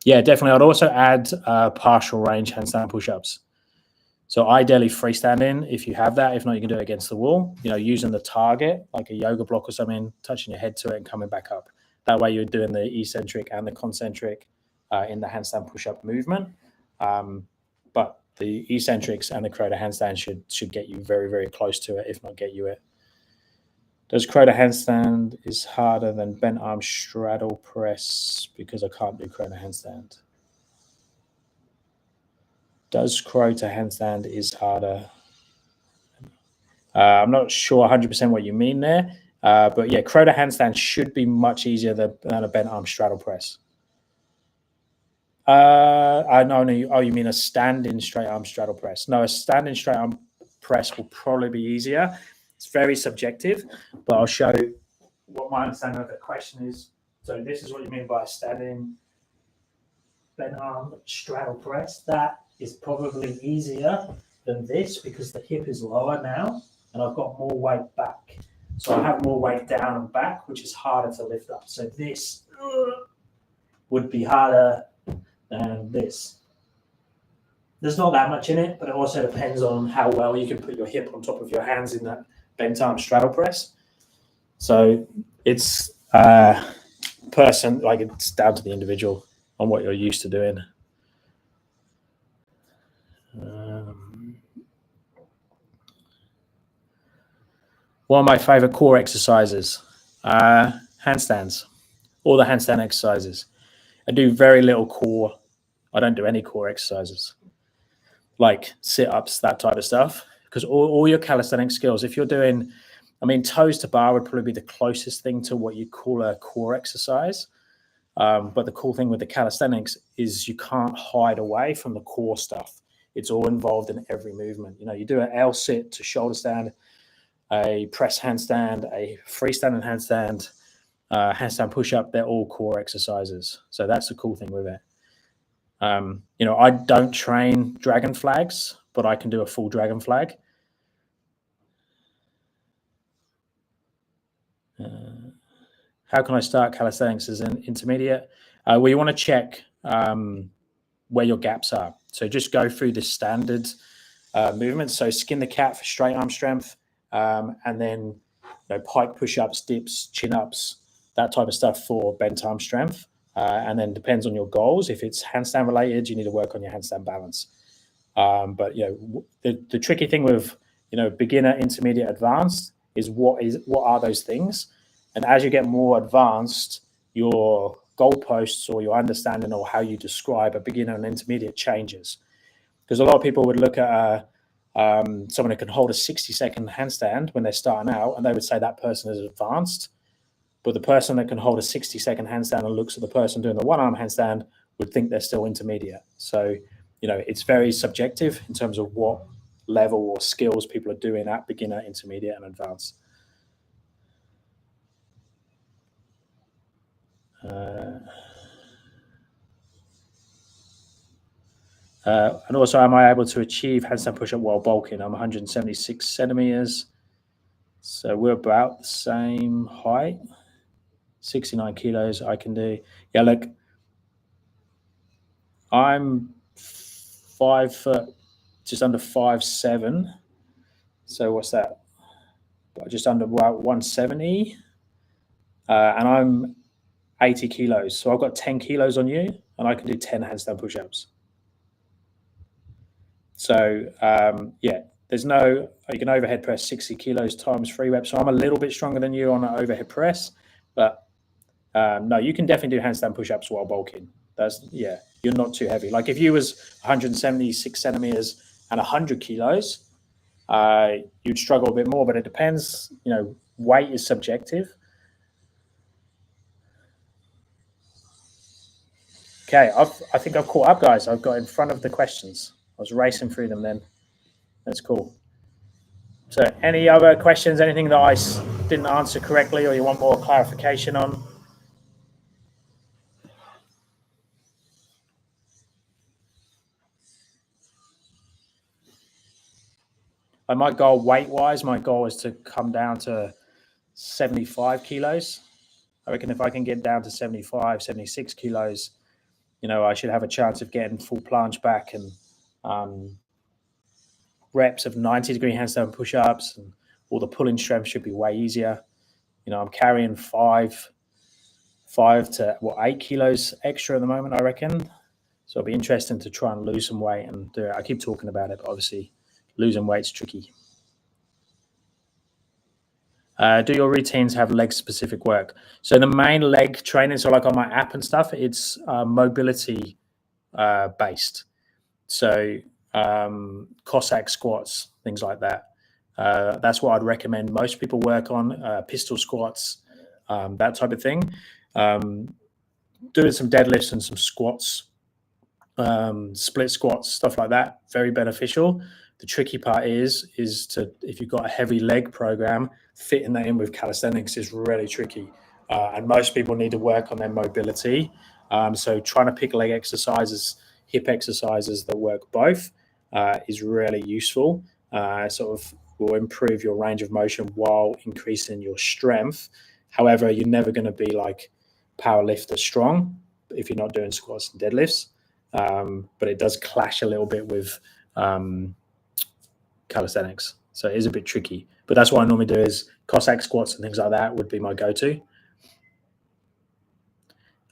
Yeah, definitely. I'd also add partial range handstand push ups. So ideally freestanding if you have that. If not, you can do it against the wall, using the target like a yoga block or something, touching your head to it and coming back up. That way you're doing the eccentric and the concentric in the handstand push up movement. But the eccentrics and the Croda handstand should get you very, very close to it, if not get you it. Does Croda handstand is harder than bent arm straddle press because I can't do Croda handstand? Does Croda handstand is harder? I'm not sure 100% what you mean there, but yeah, Croda handstand should be much easier than a bent arm straddle press. I know. You mean a standing straight arm straddle press? No, a standing straight arm press will probably be easier. It's very subjective, but I'll show you what my understanding of the question is. So this is what you mean by a standing bent arm straddle press. That is probably easier than this because the hip is lower now, and I've got more weight back. So I have more weight down and back, which is harder to lift up. So this would be harder than this. There's not that much in it, but it also depends on how well you can put your hip on top of your hands in that bent arm straddle press. So it's person, like it's down to the individual on what you're used to doing. One of my favorite core exercises, handstands, all the handstand exercises. I do very little core. I don't do any core exercises, like sit-ups, that type of stuff, because all your calisthenic skills, if you're doing, I mean, toes to bar would probably be the closest thing to what you call a core exercise. But the cool thing with the calisthenics is you can't hide away from the core stuff. It's all involved in every movement. You know, you do an L sit to shoulder stand, a press handstand, a freestanding handstand, handstand push up. They're all core exercises. So that's the cool thing with it. You know, I don't train dragon flags, but I can do a full dragon flag. How can I start calisthenics as an intermediate? Well, you want to check where your gaps are. So just go through the standard movements. So skin the cat for straight arm strength, and then pike push-ups, dips, chin-ups, that type of stuff for bent arm strength. And then depends on your goals. If it's handstand related, you need to work on your handstand balance. But the tricky thing with beginner, intermediate, advanced is what are those things? And as you get more advanced, your goalposts or your understanding or how you describe a beginner and intermediate changes. Because a lot of people would look at someone who can hold a 60-second handstand when they're starting out, and they would say that person is advanced. But the person that can hold a 60-second handstand and looks at the person doing the one-arm handstand would think they're still intermediate. So, it's very subjective in terms of what level or skills people are doing at beginner, intermediate, and advanced. And also, am I able to achieve handstand push-up while bulking? I'm 176 centimeters. So we're about the same height. 69 kilos I can do. Yeah, look, I'm 5 foot, just under 5'7". So what's that? Just under about 170. And I'm 80 kilos. So I've got 10 kilos on you, and I can do 10 handstand push-ups. So, there's no, you can overhead press 60 kilos times 3 reps. So I'm a little bit stronger than you on an overhead press, but no, you can definitely do handstand push-ups while bulking. You're not too heavy. Like if you was 176 centimeters and 100 kilos, you'd struggle a bit more, but it depends. Weight is subjective. Okay, I think I've caught up, guys. I've got in front of the questions. I was racing through them then. That's cool. So any other questions, anything that I didn't answer correctly or you want more clarification on? My goal weight-wise, my goal is to come down to 75 kilos. I reckon if I can get down to 75, 76 kilos, I should have a chance of getting full planche back and reps of 90-degree handstand push-ups, and all the pulling strength should be way easier. I'm carrying 5 to 8 kilos extra at the moment, I reckon. So it'll be interesting to try and lose some weight and do it. I keep talking about it, but obviously losing weight's tricky. Do your routines have leg-specific work? So the main leg training, so like on my app and stuff, it's mobility based. So Cossack squats, things like that. That's what I'd recommend most people work on, pistol squats, that type of thing. Doing some deadlifts and some squats, split squats, stuff like that, very beneficial. The tricky part is to, if you've got a heavy leg program, fitting that in with calisthenics is really tricky. And most people need to work on their mobility. So trying to pick leg exercises, hip exercises that work both is really useful. Sort of will improve your range of motion while increasing your strength. However, you're never going to be like power lifter strong if you're not doing squats and deadlifts. But it does clash a little bit with calisthenics. So it is a bit tricky. But that's what I normally do is Cossack squats and things like that would be my go-to.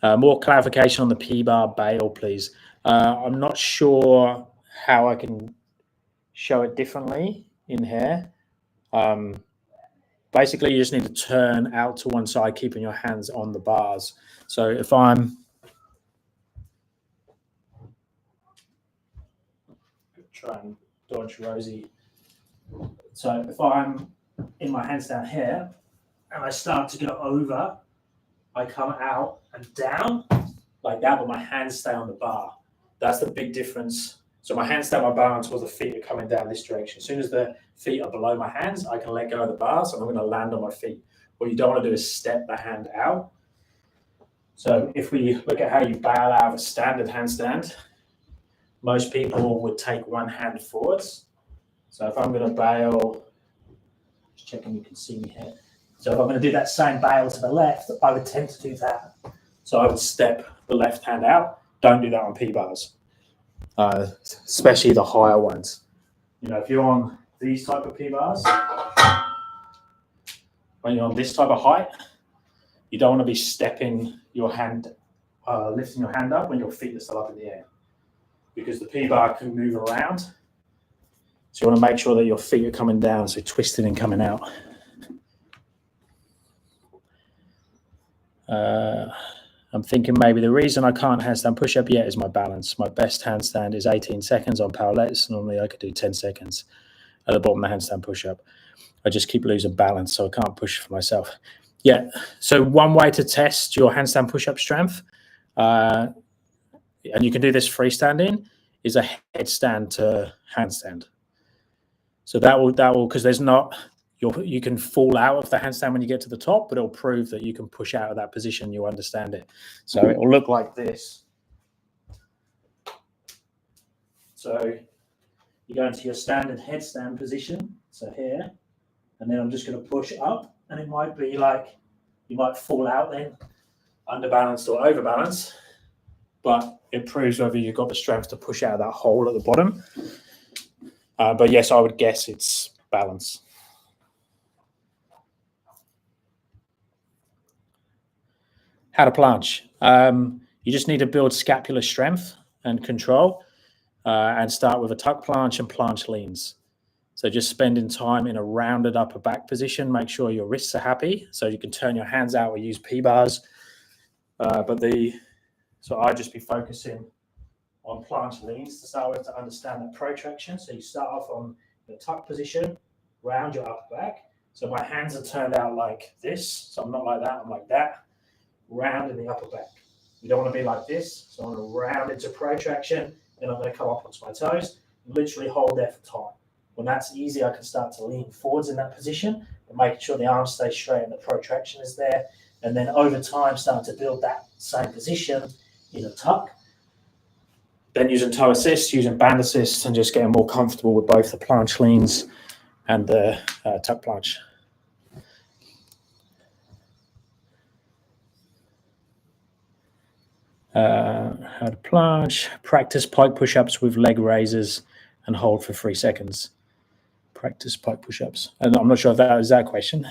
More clarification on the P-bar bail, please. I'm not sure how I can show it differently in here. Basically, you just need to turn out to one side, keeping your hands on the bars. So if I'm try and dodge Rosie. So if I'm in my handstand here and I start to go over, I come out and down like that, but my hands stay on the bar. That's the big difference. So my hands stay on my balance while the feet are coming down this direction. As soon as the feet are below my hands, I can let go of the bars and I'm going to land on my feet. What you don't want to do is step the hand out. So if we look at how you bail out of a standard handstand, most people would take one hand forwards. So if I'm going to bail, just checking you can see me here. So if I'm going to do that same bail to the left, I would tend to do that. So I would step the left hand out. Don't do that on P-bars, especially the higher ones. You know, if you're on these type of P-bars, when you're on this type of height, you don't want to be stepping your hand, lifting your hand up when your feet are still up in the air, because the P-bar can move around. So you want to make sure that your feet are coming down, so twisting and coming out. I'm thinking maybe the reason I can't handstand push-up yet is my balance. My best handstand is 18 seconds on powerlets. Normally I could do 10 seconds at the bottom of the handstand push-up. I just keep losing balance, so I can't push for myself. Yeah, so one way to test your handstand push-up strength, and you can do this freestanding, is a headstand to handstand. So that will, because there's not, you can fall out of the handstand when you get to the top, but it'll prove that you can push out of that position, you understand it. So it will look like this. So you go into your standard headstand position, so here, and then I'm just going to push up, and it might be like, you might fall out then, underbalanced or overbalanced, but it proves whether you've got the strength to push out of that hole at the bottom. But yes, I would guess it's balance. How to planche. You just need to build scapular strength and control, and start with a tuck planche and planche leans. So just spending time in a rounded upper back position. Make sure your wrists are happy, so you can turn your hands out or use P-bars. So I'd just be focusing on planche leans to start with, to understand that protraction. So you start off on the tuck position, round your upper back. So my hands are turned out like this. So I'm not like that, I'm like that. Round in the upper back. You don't want to be like this. So I'm going to round into protraction, then I'm going to come up onto my toes and literally hold there for time. When that's easy, I can start to lean forwards in that position and making sure the arms stay straight and the protraction is there. And then over time, start to build that same position in a tuck. Then using toe assist, using band assist, and just getting more comfortable with both the planche leans and the tuck planche. How to planche. Practice pike push-ups with leg raises and hold for 3 seconds. Practice pike push-ups. And I'm not sure if that was that question.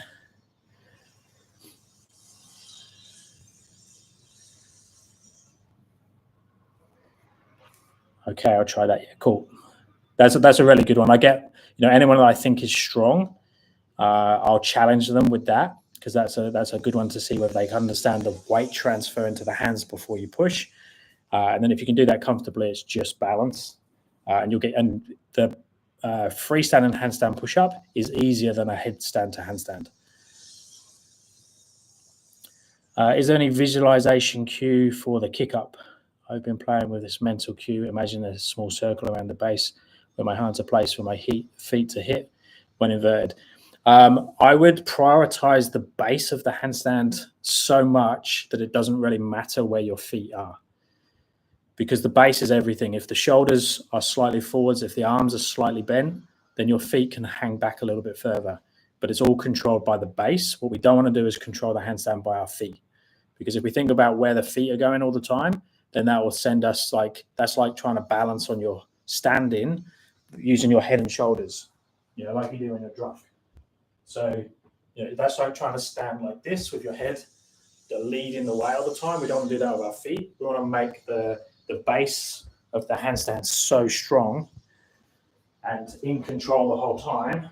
Okay, I'll try that. Yeah, cool. That's a really good one. I get, anyone that I think is strong, I'll challenge them with that, because that's a good one to see whether they can understand the weight transfer into the hands before you push. And then if you can do that comfortably, it's just balance, and you'll get. And the freestanding handstand push-up is easier than a headstand to handstand. Is there any visualization cue for the kick-up? I've been playing with this mental cue. Imagine a small circle around the base where my hands are placed for my feet to hit when inverted. I would prioritize the base of the handstand so much that it doesn't really matter where your feet are, because the base is everything. If the shoulders are slightly forwards, if the arms are slightly bent, then your feet can hang back a little bit further. But it's all controlled by the base. What we don't want to do is control the handstand by our feet, because if we think about where the feet are going all the time, then that will send us that's like trying to balance on your standing using your head and shoulders. you know, like you do when you're drunk. So, you know, that's like trying to stand like this with your head leading the way all the time. We don't want to do that with our feet. We want to make the base of the handstand so strong and in control the whole time.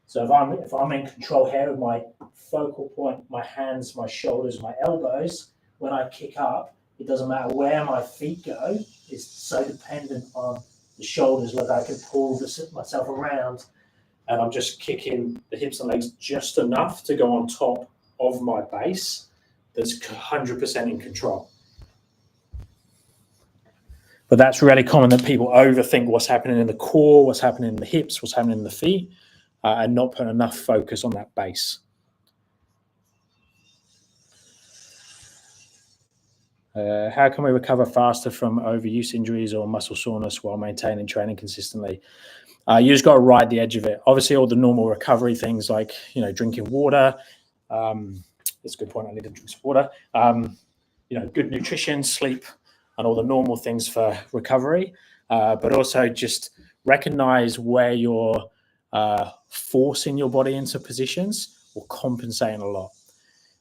So if I'm in control here with my focal point, my hands, my shoulders, my elbows, when I kick up, it doesn't matter where my feet go. It's so dependent on the shoulders, whether I can pull myself around, and I'm just kicking the hips and legs just enough to go on top of my base that's 100% in control. But that's really common, that people overthink what's happening in the core, what's happening in the hips, what's happening in the feet, and not put enough focus on that base. How can we recover faster from overuse injuries or muscle soreness while maintaining training consistently? You just got to ride the edge of it. Obviously, all the normal recovery things like, you know, drinking water. That's a good point. I need to drink some water. You know, good nutrition, sleep, and all the normal things for recovery. But also just recognize where you're forcing your body into positions or compensating a lot.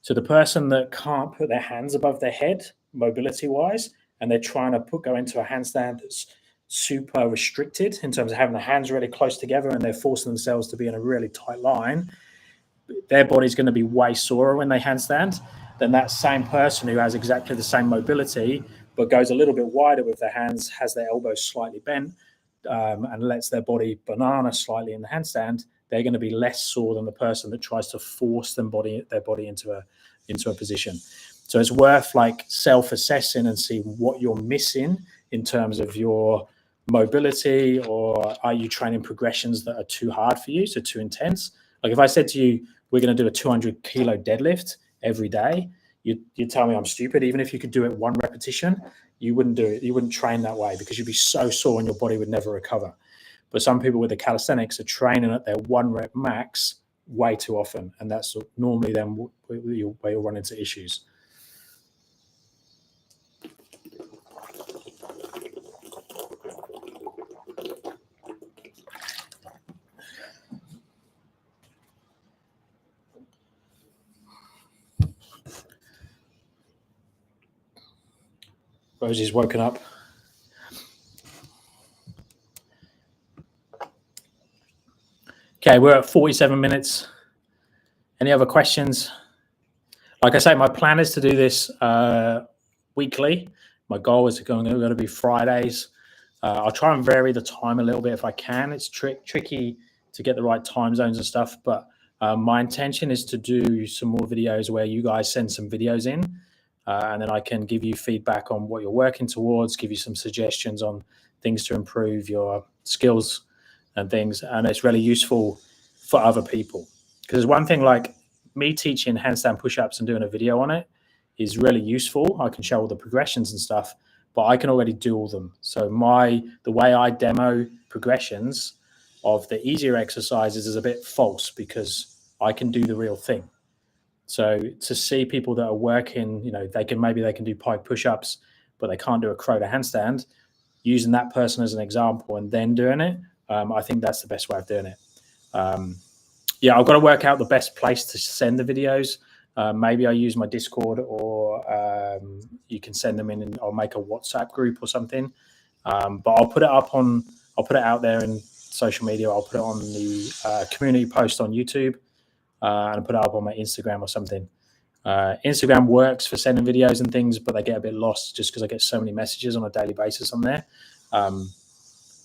So the person that can't put their hands above their head, mobility-wise, and they're trying to go into a handstand that's super restricted in terms of having the hands really close together and they're forcing themselves to be in a really tight line, their body's going to be way sorer when they handstand than that same person who has exactly the same mobility but goes a little bit wider with their hands, has their elbows slightly bent, and lets their body banana slightly in the handstand. They're going to be less sore than the person that tries to force their body into a position. So it's worth like self-assessing and see what you're missing in terms of your mobility, or are you training progressions that are too hard for you, so too intense? Like if I said to you, we're going to do a 200 kilo deadlift every day, you'd tell me I'm stupid. Even if you could do it one repetition, you wouldn't do it. You wouldn't train that way because you'd be so sore and your body would never recover. But some people with the calisthenics are training at their 1 rep max way too often. And that's normally then where you'll run into issues. Rosie's woken up. Okay, we're at 47 minutes. Any other questions? Like I say, my plan is to do this weekly. My goal is going to be Fridays. I'll try and vary the time a little bit if I can. It's tricky to get the right time zones and stuff, but my intention is to do some more videos where you guys send some videos in, and then I can give you feedback on what you're working towards, give you some suggestions on things to improve your skills and things. And it's really useful for other people. Because one thing, like me teaching handstand push-ups and doing a video on it is really useful. I can show all the progressions and stuff, but I can already do all of them. So the way I demo progressions of the easier exercises is a bit false because I can do the real thing. So to see people that are working, you know, they can do pike push-ups, but they can't do a Croda handstand, using that person as an example and then doing it, I think that's the best way of doing it. Yeah, I've got to work out the best place to send the videos. Maybe I use my Discord, or you can send them in and I'll make a WhatsApp group or something. But I'll put it out there in social media. I'll put it on the community post on YouTube, and put it up on my Instagram or something. Instagram works for sending videos and things, but they get a bit lost just because I get so many messages on a daily basis on there.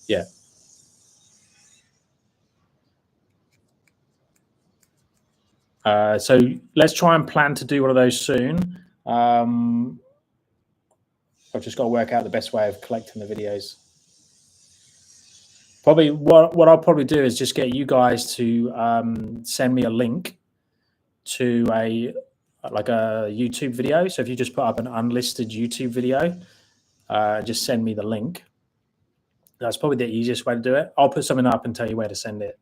Yeah. So let's try and plan to do one of those soon. I've just got to work out the best way of collecting the videos. Probably what I'll probably do is just get you guys to send me a link to a YouTube video. So if you just put up an unlisted YouTube video, just send me the link. That's probably the easiest way to do it. I'll put something up and tell you where to send it.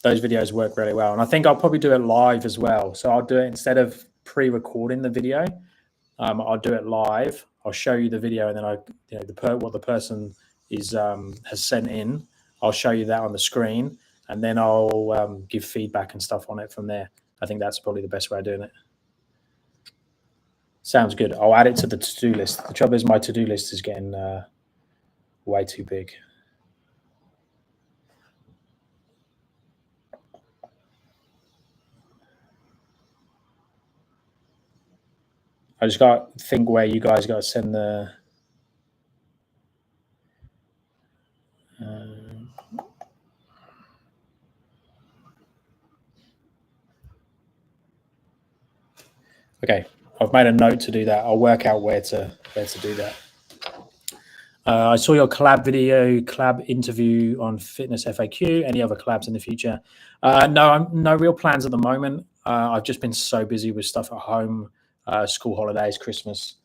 Those videos work really well. And I think I'll probably do it live as well. So I'll do it instead of pre-recording the video. I'll do it live. I'll show you the video, and then what the person is has sent in. I'll show you that on the screen, and then I'll give feedback and stuff on it from there. I think that's probably the best way of doing it. Sounds good. I'll add it to the to-do list. The trouble is my to-do list is getting way too big. I just got to think where you guys got to send the... okay, I've made a note to do that. I'll work out where to do that. I saw your collab interview on Fitness FAQ. Any other collabs in the future? No real plans at the moment. I've just been so busy with stuff at home, school holidays, Christmas,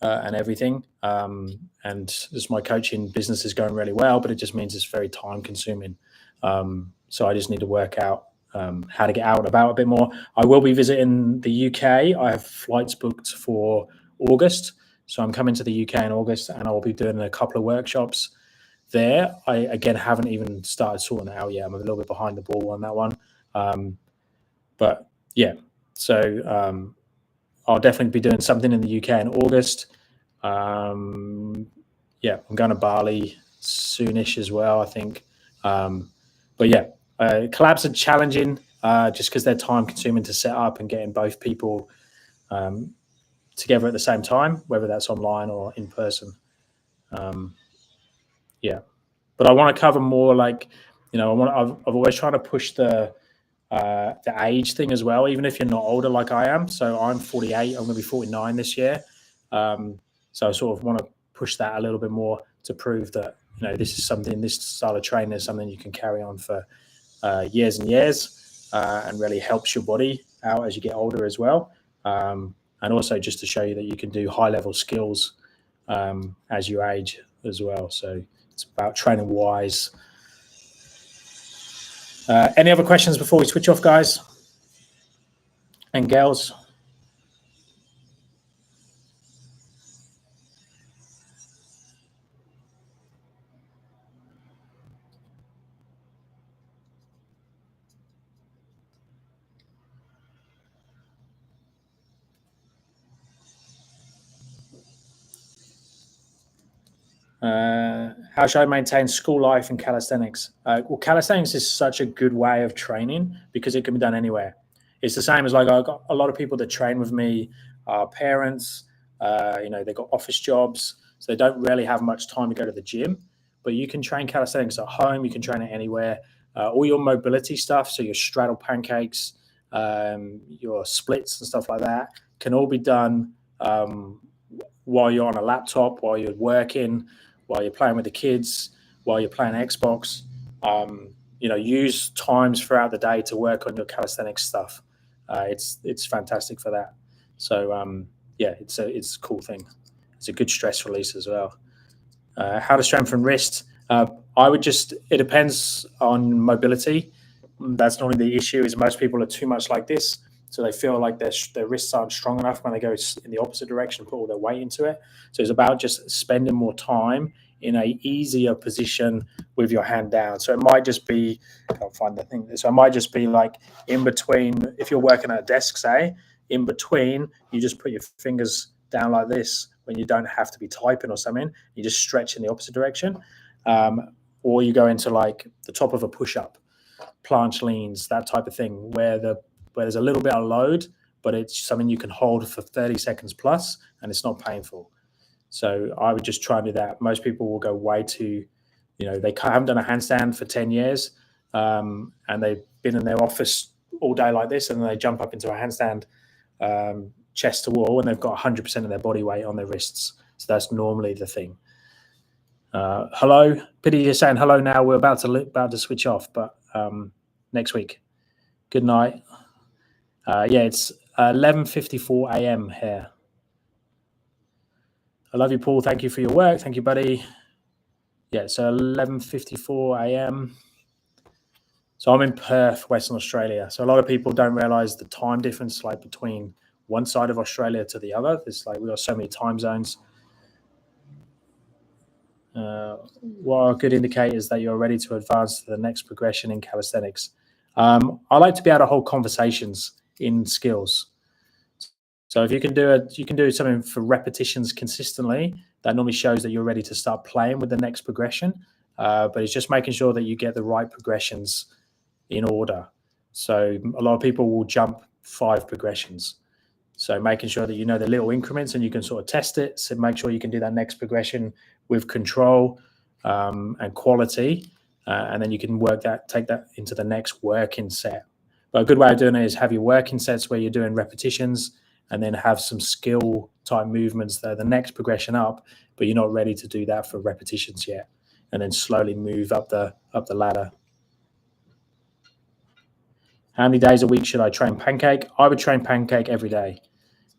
and everything. And just my coaching business is going really well, but it just means it's very time consuming. So I just need to work out how to get out and about a bit more. I will be visiting the UK. I have flights booked for August. So I'm coming to the UK in August, and I'll be doing a couple of workshops there. I, again, haven't even started sorting it out yet. I'm a little bit behind the ball on that one. But yeah, so I'll definitely be doing something in the UK in August. Yeah, I'm going to Bali soonish as well, I think. But yeah, collabs are challenging just because they're time consuming to set up, and getting both people together at the same time, whether that's online or in person. Yeah, but I want to cover more, like, I've always tried to push the age thing as well, even if you're not older like I am. So I'm 48, I'm going to be 49 this year. So I sort of want to push that a little bit more to prove that, this style of training is something you can carry on for years and years, and really helps your body out as you get older as well. And also just to show you that you can do high level skills as you age as well. So it's about training wise. Any other questions before we switch off, guys and girls? How should I maintain school life in calisthenics? Well, calisthenics is such a good way of training because it can be done anywhere. It's the same as, like, I've got a lot of people that train with me are parents. They've got office jobs, so they don't really have much time to go to the gym. But you can train calisthenics at home. You can train it anywhere. All your mobility stuff, so your straddle pancakes, your splits and stuff like that, can all be done while you're on a laptop, while you're working, while you're playing with the kids, while you're playing Xbox. Use times throughout the day to work on your calisthenics stuff. It's fantastic for that. So yeah, it's a cool thing. It's a good stress release as well. How to strengthen wrist? It depends on mobility. That's not the issue. Is most people are too much like this, so they feel like their wrists aren't strong enough when they go in the opposite direction, put all their weight into it. So it's about just spending more time in a easier position with your hand down. So it might just be, I can't find the thing. So it might just be like in between, if you're working at a desk, say, in between, you just put your fingers down like this when you don't have to be typing or something. You just stretch in the opposite direction. Or you go into like the top of a push-up, planche leans, that type of thing, where there's a little bit of load, but it's something you can hold for 30 seconds plus, and it's not painful. So I would just try and do that. Most people will go way too, they haven't done a handstand for 10 years, and they've been in their office all day like this, and then they jump up into a handstand chest to wall, and they've got 100% of their body weight on their wrists. So that's normally the thing. Hello, Pity, you're saying hello now. We're about to switch off, but next week. Good night. Yeah, it's 11:54 a.m. here. I love you, Paul. Thank you for your work. Thank you, buddy. Yeah, so 11:54 a.m. So I'm in Perth, Western Australia. So a lot of people don't realize the time difference, like between one side of Australia to the other. There's like, we got so many time zones. what are good indicators that you're ready to advance to the next progression in calisthenics? I like to be able to hold conversations in skills. So if you can do something for repetitions consistently, that normally shows that you're ready to start playing with the next progression. But it's just making sure that you get the right progressions in order. So a lot of people will jump 5 progressions. So making sure that you know the little increments and you can sort of test it. So make sure you can do that next progression with control and quality. And then you can take that into the next working set. But a good way of doing it is have your working sets where you're doing repetitions and then have some skill type movements that are the next progression up, but you're not ready to do that for repetitions yet. And then slowly move up the ladder. How many days a week should I train pancake? I would train pancake every day.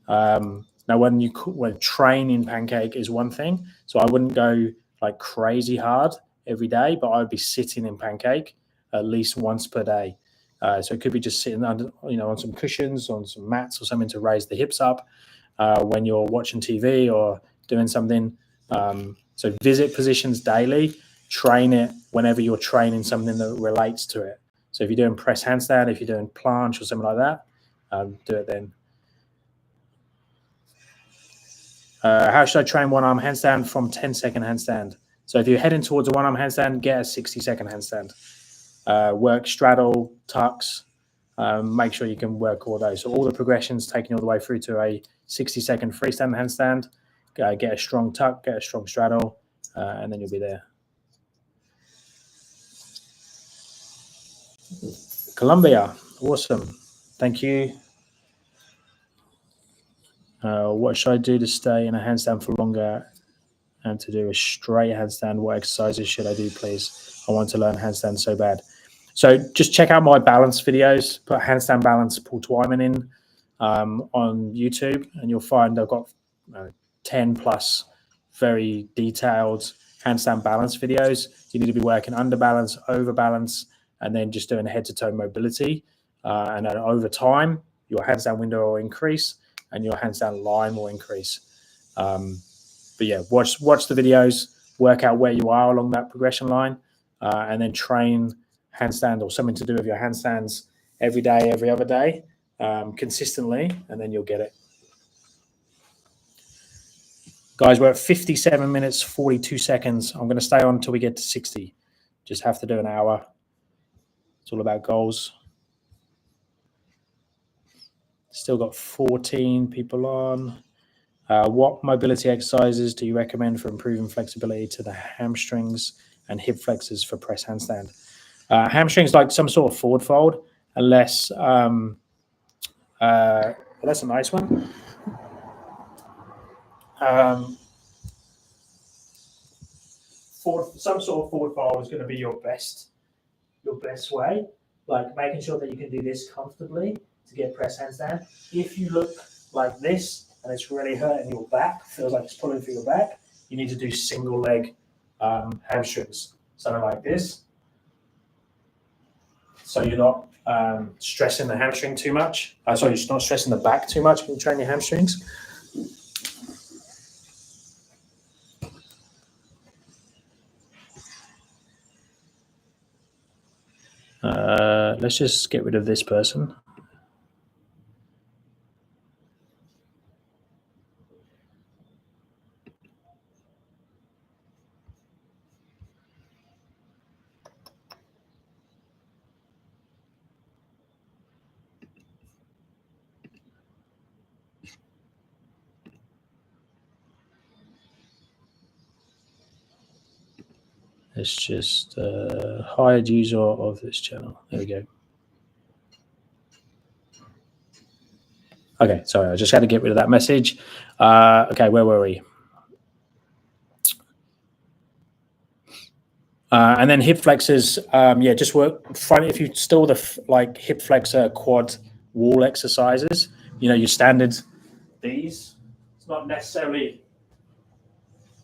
Now, when training pancake is one thing, so I wouldn't go like crazy hard every day, but I would be sitting in pancake at least once per day. So it could be just sitting under, on some cushions, on some mats or something to raise the hips up when you're watching TV or doing something. So visit positions daily, train it whenever you're training something that relates to it. So if you're doing press handstand, if you're doing planche or something like that, do it then. How should I train one-arm handstand from 10-second handstand? So if you're heading towards a one-arm handstand, get a 60-second handstand. Work straddle, tucks. Make sure you can work all those. So all the progressions taking all the way through to a 60-second freestyle handstand. Get a strong tuck, get a strong straddle, and then you'll be there. Colombia, awesome. Thank you. What should I do to stay in a handstand for longer and to do a straight handstand? What exercises should I do, please? I want to learn handstand so bad. So just check out my balance videos. Put Handstand Balance Paul Twyman in on YouTube, and you'll find I've got 10 plus very detailed handstand balance videos. You need to be working under balance, over balance, and then just doing head-to-toe mobility. And then over time, your handstand window will increase and your handstand line will increase. But yeah, watch the videos, work out where you are along that progression line, and then train handstand or something to do with your handstands every day, every other day, consistently, and then you'll get it. Guys, we're at 57 minutes, 42 seconds. I'm going to stay on until we get to 60. Just have to do an hour. It's all about goals. Still got 14 people on. What mobility exercises do you recommend for improving flexibility to the hamstrings and hip flexors for press handstand? Hamstrings like some sort of forward fold, unless that's a nice one. Some sort of forward fold is going to be your best way. Like making sure that you can do this comfortably to get press handstand. If you look like this and it's really hurting your back, feels like it's pulling through your back, you need to do single leg hamstrings, something like this. So you're not stressing the hamstring too much. You're not stressing the back too much when you train your hamstrings. Let's just get rid of this person. Let's just hired user of this channel. There we go. Okay, sorry, I just had to get rid of that message. Okay, where were we? And then hip flexors, just work front. If you still the hip flexor quad wall exercises, your standard these. It's not necessarily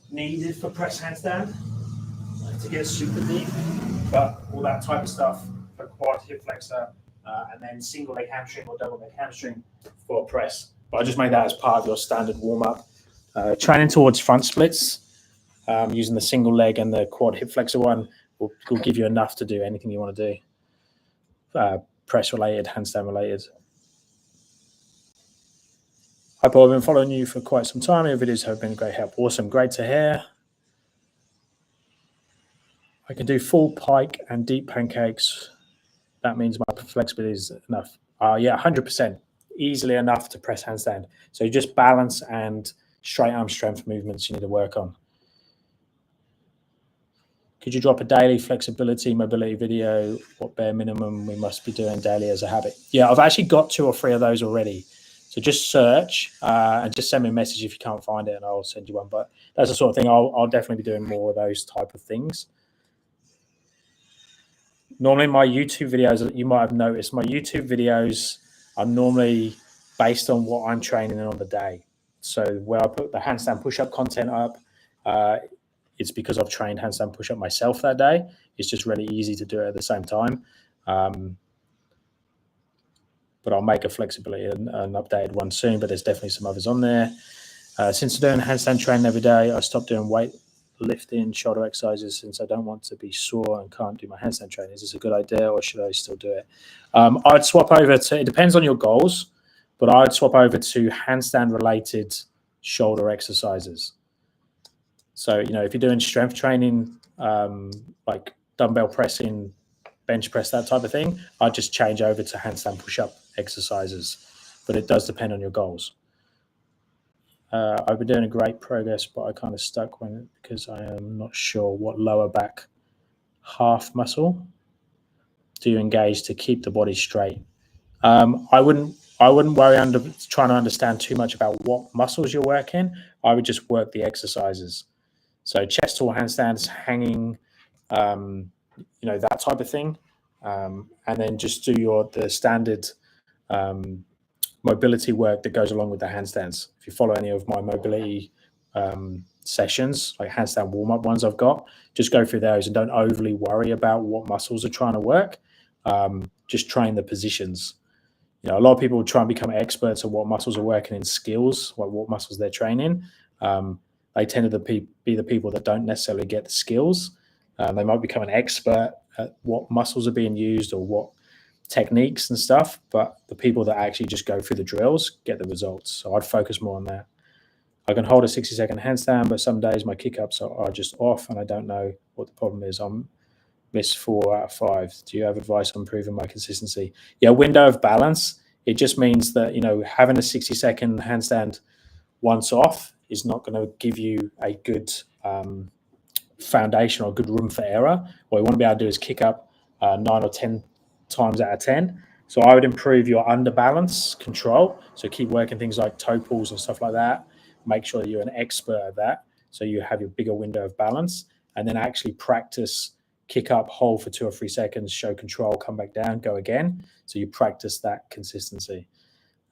needed for press handstand to get super deep, but all that type of stuff for quad, hip flexor, and then single leg hamstring or double leg hamstring for press. But I just made that as part of your standard warm up. Training towards front splits. using the single leg and the quad hip flexor one will give you enough to do anything you want to do, press related, handstand related. Hi Paul, I've been following you for quite some time. Your videos have been a great help. Awesome, great to hear. I can do full pike and deep pancakes. That means my flexibility is enough. Yeah, 100%. Easily enough to press handstand. So just balance and straight arm strength movements you need to work on. Could you drop a daily flexibility, mobility video? What bare minimum we must be doing daily as a habit? Yeah, I've actually got 2 or 3 of those already. So just search and just send me a message if you can't find it and I'll send you one. But that's the sort of thing I'll definitely be doing more of those type of things. Normally my YouTube videos, you might have noticed, my YouTube videos are normally based on what I'm training on the day. So where I put the handstand push-up content up, it's because I've trained handstand push-up myself that day. It's just really easy to do it at the same time. But I'll make a flexibility and an updated one soon, but there's definitely some others on there. Since I'm doing handstand training every day, I stopped doing weight lifting, shoulder exercises since I don't want to be sore and can't do my handstand training. Is this a good idea or should I still do it? I'd swap over to, it depends on your goals, but I'd swap over to handstand related shoulder exercises. So, you know, if you're doing strength training, like dumbbell pressing, bench press, that type of thing, I'd just change over to handstand push-up exercises, but it does depend on your goals. I've been doing a great progress, but I kind of stuck because I am not sure what lower back half muscle do you engage to keep the body straight. I wouldn't worry trying to understand too much about what muscles you're working. I would just work the exercises. So chest to handstands, hanging, you know, that type of thing, and then just do the standard mobility work that goes along with the handstands. If you follow any of my mobility sessions, like handstand warm-up ones I've got, just go through those and don't overly worry about what muscles are trying to work. Just train the positions. You know, a lot of people try and become experts at what muscles are working in skills, what muscles they're training. They tend to be the people that don't necessarily get the skills. They might become an expert at what muscles are being used or what techniques and stuff, but the people that actually just go through the drills get the results. So I'd focus more on that. I can hold a 60-second handstand, but some days my kick-ups are just off and I don't know what the problem is. I'm missed 4 out of 5. Do you have advice on improving my consistency? Yeah, window of balance. It just means that, you know, having a 60-second handstand once off is not going to give you a good foundation or good room for error. What you want to be able to do is kick up 9 or 10 times out of 10. So I would improve your under balance control. So keep working things like toe pulls and stuff like that. Make sure you're an expert at that. So you have your bigger window of balance, and then actually practice kick up, hold for 2 or 3 seconds, show control, come back down, go again. So you practice that consistency.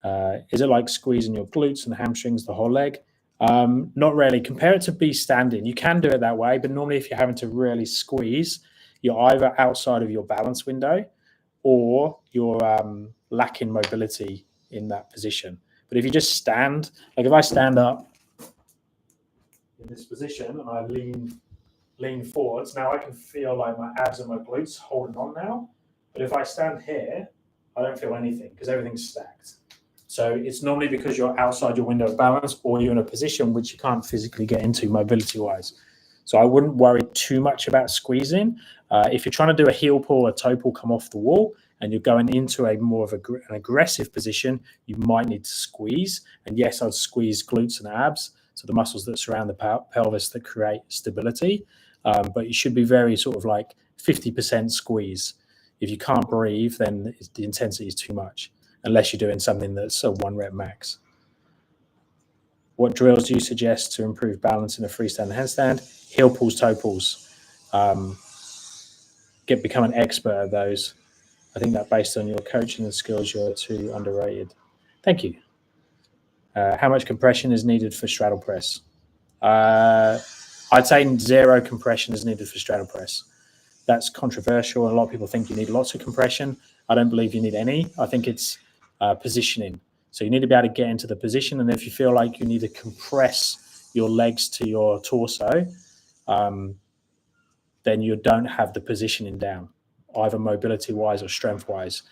Is it like squeezing your glutes and hamstrings, the whole leg? Not really. Compare it to be standing. You can do it that way, but normally if you're having to really squeeze, you're either outside of your balance window or you're lacking mobility in that position. But if you just stand, like if I stand up in this position and I lean forwards, now I can feel like my abs and my glutes holding on now. But if I stand here, I don't feel anything because everything's stacked. So it's normally because you're outside your window of balance or you're in a position which you can't physically get into mobility-wise. So I wouldn't worry too much about squeezing. If you're trying to do a heel pull or a toe pull come off the wall and you're going into a more of an aggressive position, you might need to squeeze. And yes, I'd squeeze glutes and abs, so the muscles that surround the pelvis that create stability. But you should be very sort of like 50% squeeze. If you can't breathe, then the intensity is too much, unless you're doing something that's a 1 rep max. What drills do you suggest to improve balance in a freestanding handstand? Heel pulls, toe pulls. Become an expert at those. I think that based on your coaching and skills, you're too underrated. Thank you. How much compression is needed for straddle press? I'd say 0 compression is needed for straddle press. That's controversial. A lot of people think you need lots of compression. I don't believe you need any. I think it's positioning. So you need to be able to get into the position. And if you feel like you need to compress your legs to your torso, then you don't have the positioning down, either mobility-wise or strength-wise.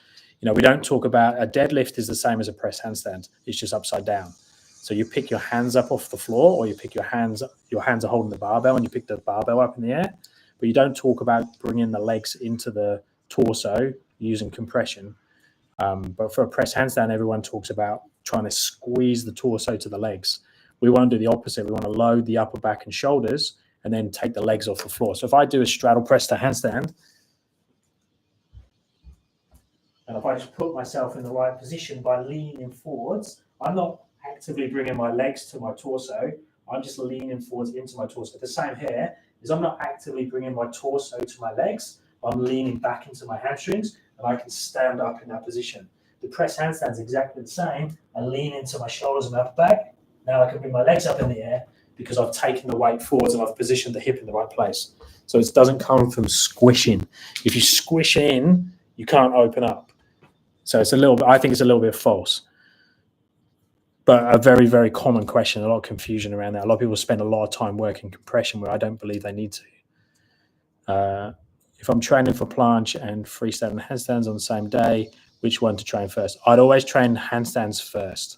We don't talk about a deadlift is the same as a press handstand. It's just upside down. So you pick your hands up off the floor, or you pick your hands are holding the barbell, and you pick the barbell up in the air. But you don't talk about bringing the legs into the torso using compression. But for a press handstand, everyone talks about trying to squeeze the torso to the legs. We want to do the opposite. We want to load the upper back and shoulders and then take the legs off the floor. So if I do a straddle press to handstand, and if I just put myself in the right position by leaning forwards, I'm not actively bringing my legs to my torso. I'm just leaning forwards into my torso. The same here is I'm not actively bringing my torso to my legs. I'm leaning back into my hamstrings, and I can stand up in that position. The press handstand is exactly the same. I lean into my shoulders and upper back. Now I can bring my legs up in the air because I've taken the weight forwards and I've positioned the hip in the right place. So it doesn't come from squishing. If you squish in, you can't open up. So it's I think it's a little bit false. But a very, very common question, a lot of confusion around that. A lot of people spend a lot of time working compression where I don't believe they need to. If I'm training for planche and freestyle and handstands on the same day, which one to train first? I'd always train handstands first.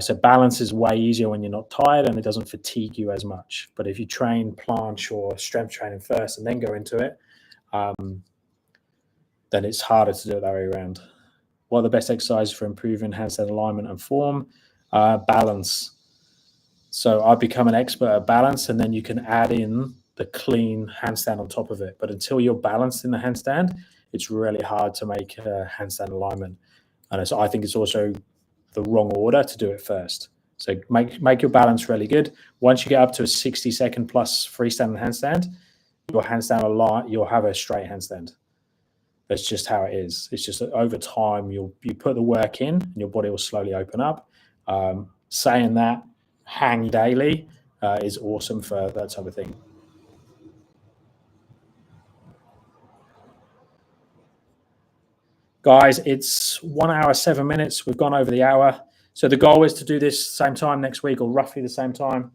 So balance is way easier when you're not tired and it doesn't fatigue you as much. But if you train planche or strength training first and then go into it, then it's harder to do it that way around. What are the best exercises for improving handstand alignment and form? Balance. So I've become an expert at balance, and then you can add in the clean handstand on top of it. But until you're balanced in the handstand, it's really hard to make a handstand alignment. And so I think it's also the wrong order to do it first. So make your balance really good. Once you get up to a 60-second plus freestyle and handstand, your handstand align, you'll have a straight handstand. That's just how it is. It's just that over time, you put the work in and your body will slowly open up. Saying that, hang daily is awesome for that type of thing. Guys, it's 1 hour, 7 minutes. We've gone over the hour. So the goal is to do this same time next week, or roughly the same time.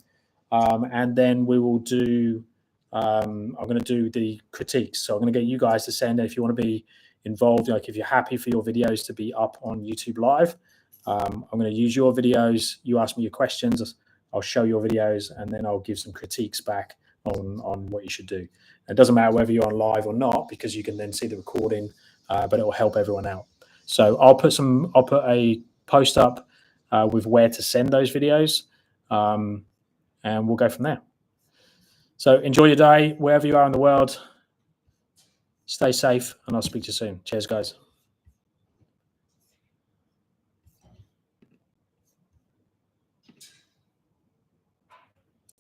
And then we will do, I'm going to do the critiques. So I'm going to get you guys to send if you want to be involved, like if you're happy for your videos to be up on YouTube Live. I'm going to use your videos. You ask me your questions. I'll show your videos, and then I'll give some critiques back on what you should do. It doesn't matter whether you're on live or not, because you can then see the recording, but it will help everyone out. So I'll put a post up with where to send those videos, and we'll go from there. So enjoy your day, wherever you are in the world. Stay safe, and I'll speak to you soon. Cheers, guys.